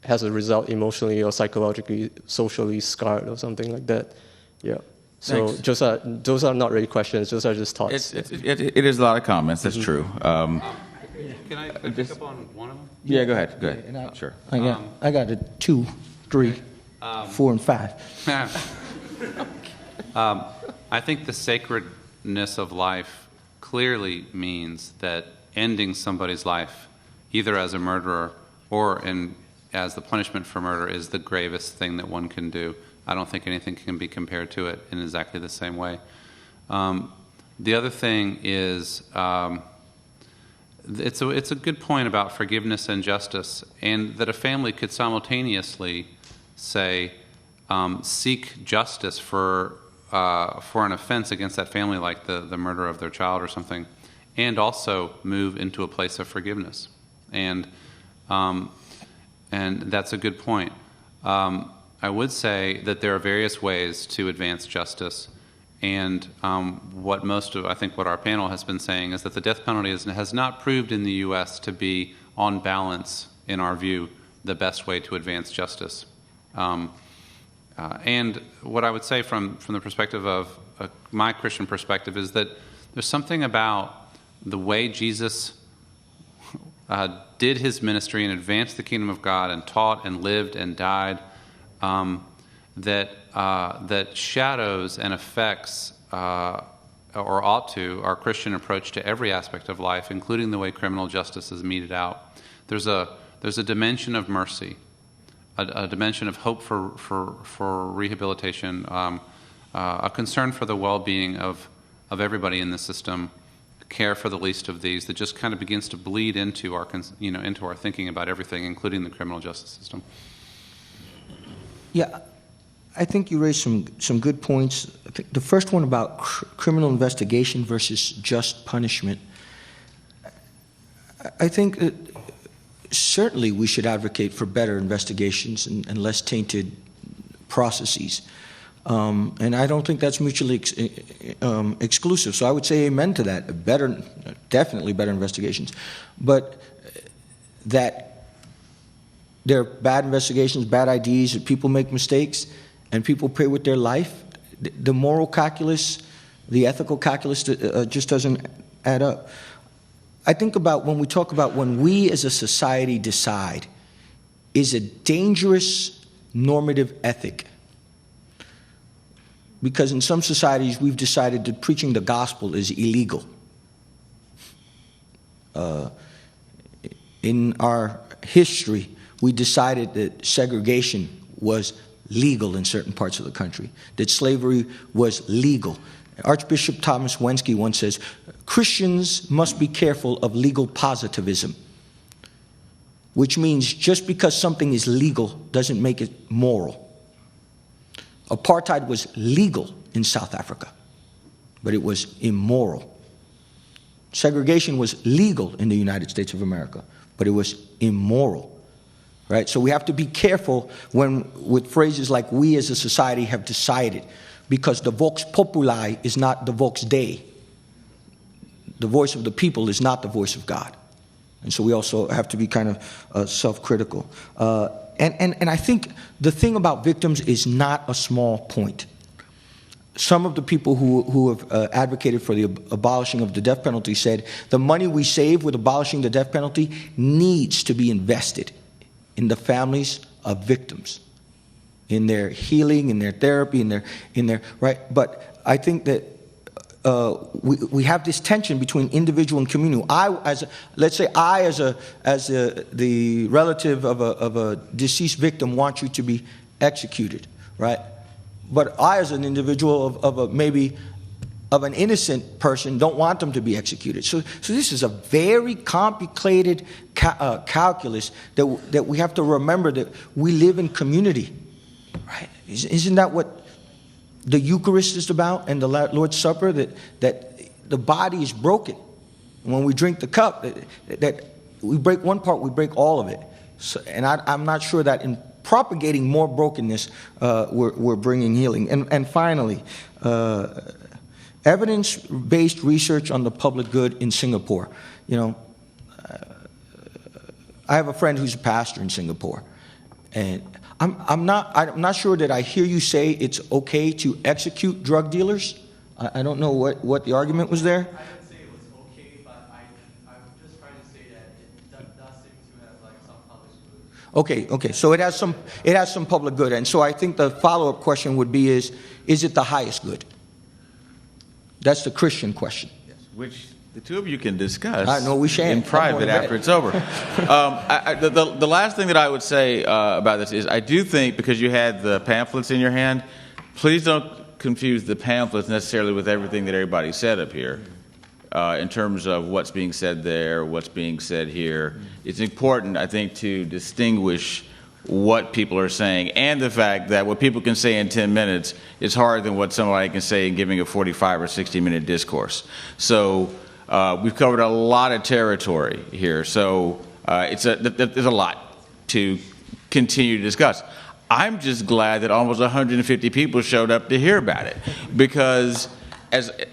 has a result emotionally or psychologically, socially scarred or something like that. Yeah. So those are not really questions. Those are just thoughts. It is a lot of comments. That's true. Can I pick up on one of them? Yeah, go ahead. Sure. I got a 2, 3, 4, and 5. I think the sacredness of life clearly means that ending somebody's life, either as a murderer or as the punishment for murder, is the gravest thing that one can do. I don't think anything can be compared to it in exactly the same way. The other thing is, it's a good point about forgiveness and justice, and that a family could simultaneously say, seek justice for an offense against that family, like the murder of their child or something, and also move into a place of forgiveness. And that's a good point. I would say that there are various ways to advance justice, and what our panel has been saying is that the death penalty has not proved in the U.S. to be, on balance, in our view, the best way to advance justice. And what I would say from the perspective of my Christian perspective is that there's something about the way Jesus did his ministry and advanced the kingdom of God and taught and lived and died, that shadows and affects, or ought to, our Christian approach to every aspect of life, including the way criminal justice is meted out. There's a dimension of mercy, a dimension of hope for rehabilitation, a concern for the well-being of everybody in the system, care for the least of these, that just kind of begins to bleed into our thinking about everything, including the criminal justice system. Yeah, I think you raised some good points. I think the first one about criminal investigation versus just punishment. I think that certainly we should advocate for better investigations and less tainted processes. And I don't think that's mutually exclusive. So I would say amen to that. Definitely better investigations. But that there are bad investigations, bad IDs, people make mistakes, and people pay with their life. The moral calculus, the ethical calculus just doesn't add up. I think about when we talk about when we as a society decide, is a dangerous normative ethic because in some societies we've decided that preaching the gospel is illegal. In our history, we decided that segregation was legal in certain parts of the country, that slavery was legal. Archbishop Thomas Wensky once says, Christians must be careful of legal positivism, which means just because something is legal doesn't make it moral. Apartheid was legal in South Africa, but it was immoral. Segregation was legal in the United States of America, but it was immoral. Right? So we have to be careful with phrases like "we as a society have decided," because the vox populi is not the vox Dei. The voice of the people is not the voice of God. And so we also have to be kind of self-critical. And I think the thing about victims is not a small point. Some of the people who have advocated for the abolishing of the death penalty said the money we save with abolishing the death penalty needs to be invested in the families of victims, in their healing, in their therapy, in their right. But I think that we have this tension between individual and communal. Let's say as the relative of a deceased victim want you to be executed, right? But I, as an individual of an innocent person, don't want them to be executed. So this is a very complicated calculus that we have to remember, that we live in community, right? Isn't that what the Eucharist is about, and the Lord's Supper, that the body is broken. When we drink the cup, that we break one part, we break all of it. So, and I'm not sure that in propagating more brokenness, we're bringing healing. And finally, evidence-based research on the public good in Singapore. You know, I have a friend who's a pastor in Singapore, and I'm not sure that I hear you say it's okay to execute drug dealers. I don't know what the argument was there. I didn't say it was okay, but I'm just trying to say that it does seem to have like some public good. Okay. So it has some public good, and so I think the follow-up question would be: is it the highest good? That's the Christian question. Yes, which the two of you can discuss in private after it's over. The last thing that I would say about this is I do think, because you had the pamphlets in your hand, please don't confuse the pamphlets necessarily with everything that everybody said up here in terms of what's being said there, what's being said here. It's important, I think, to distinguish what people are saying, and the fact that what people can say in 10 minutes is harder than what somebody can say in giving a 45 or 60-minute discourse. So we've covered a lot of territory here, so there's a lot to continue to discuss. I'm just glad that almost 150 people showed up to hear about it, because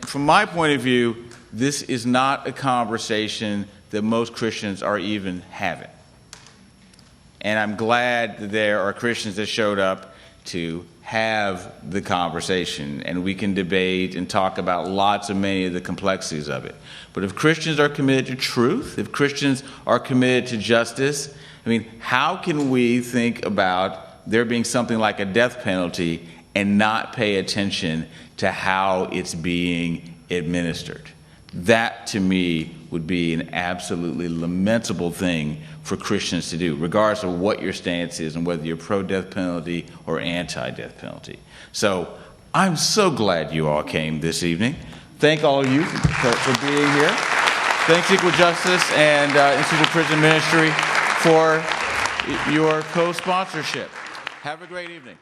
from my point of view, this is not a conversation that most Christians are even having. And I'm glad that there are Christians that showed up to have the conversation, and we can debate and talk about many of the complexities of it. But if Christians are committed to truth, if Christians are committed to justice, I mean, how can we think about there being something like a death penalty and not pay attention to how it's being administered? That, to me, would be an absolutely lamentable thing for Christians to do, regardless of what your stance is and whether you're pro-death penalty or anti-death penalty. So I'm so glad you all came this evening. Thank all of you for being here. Thanks, Equal Justice and Institute of Prison Ministry for your co-sponsorship. Have a great evening.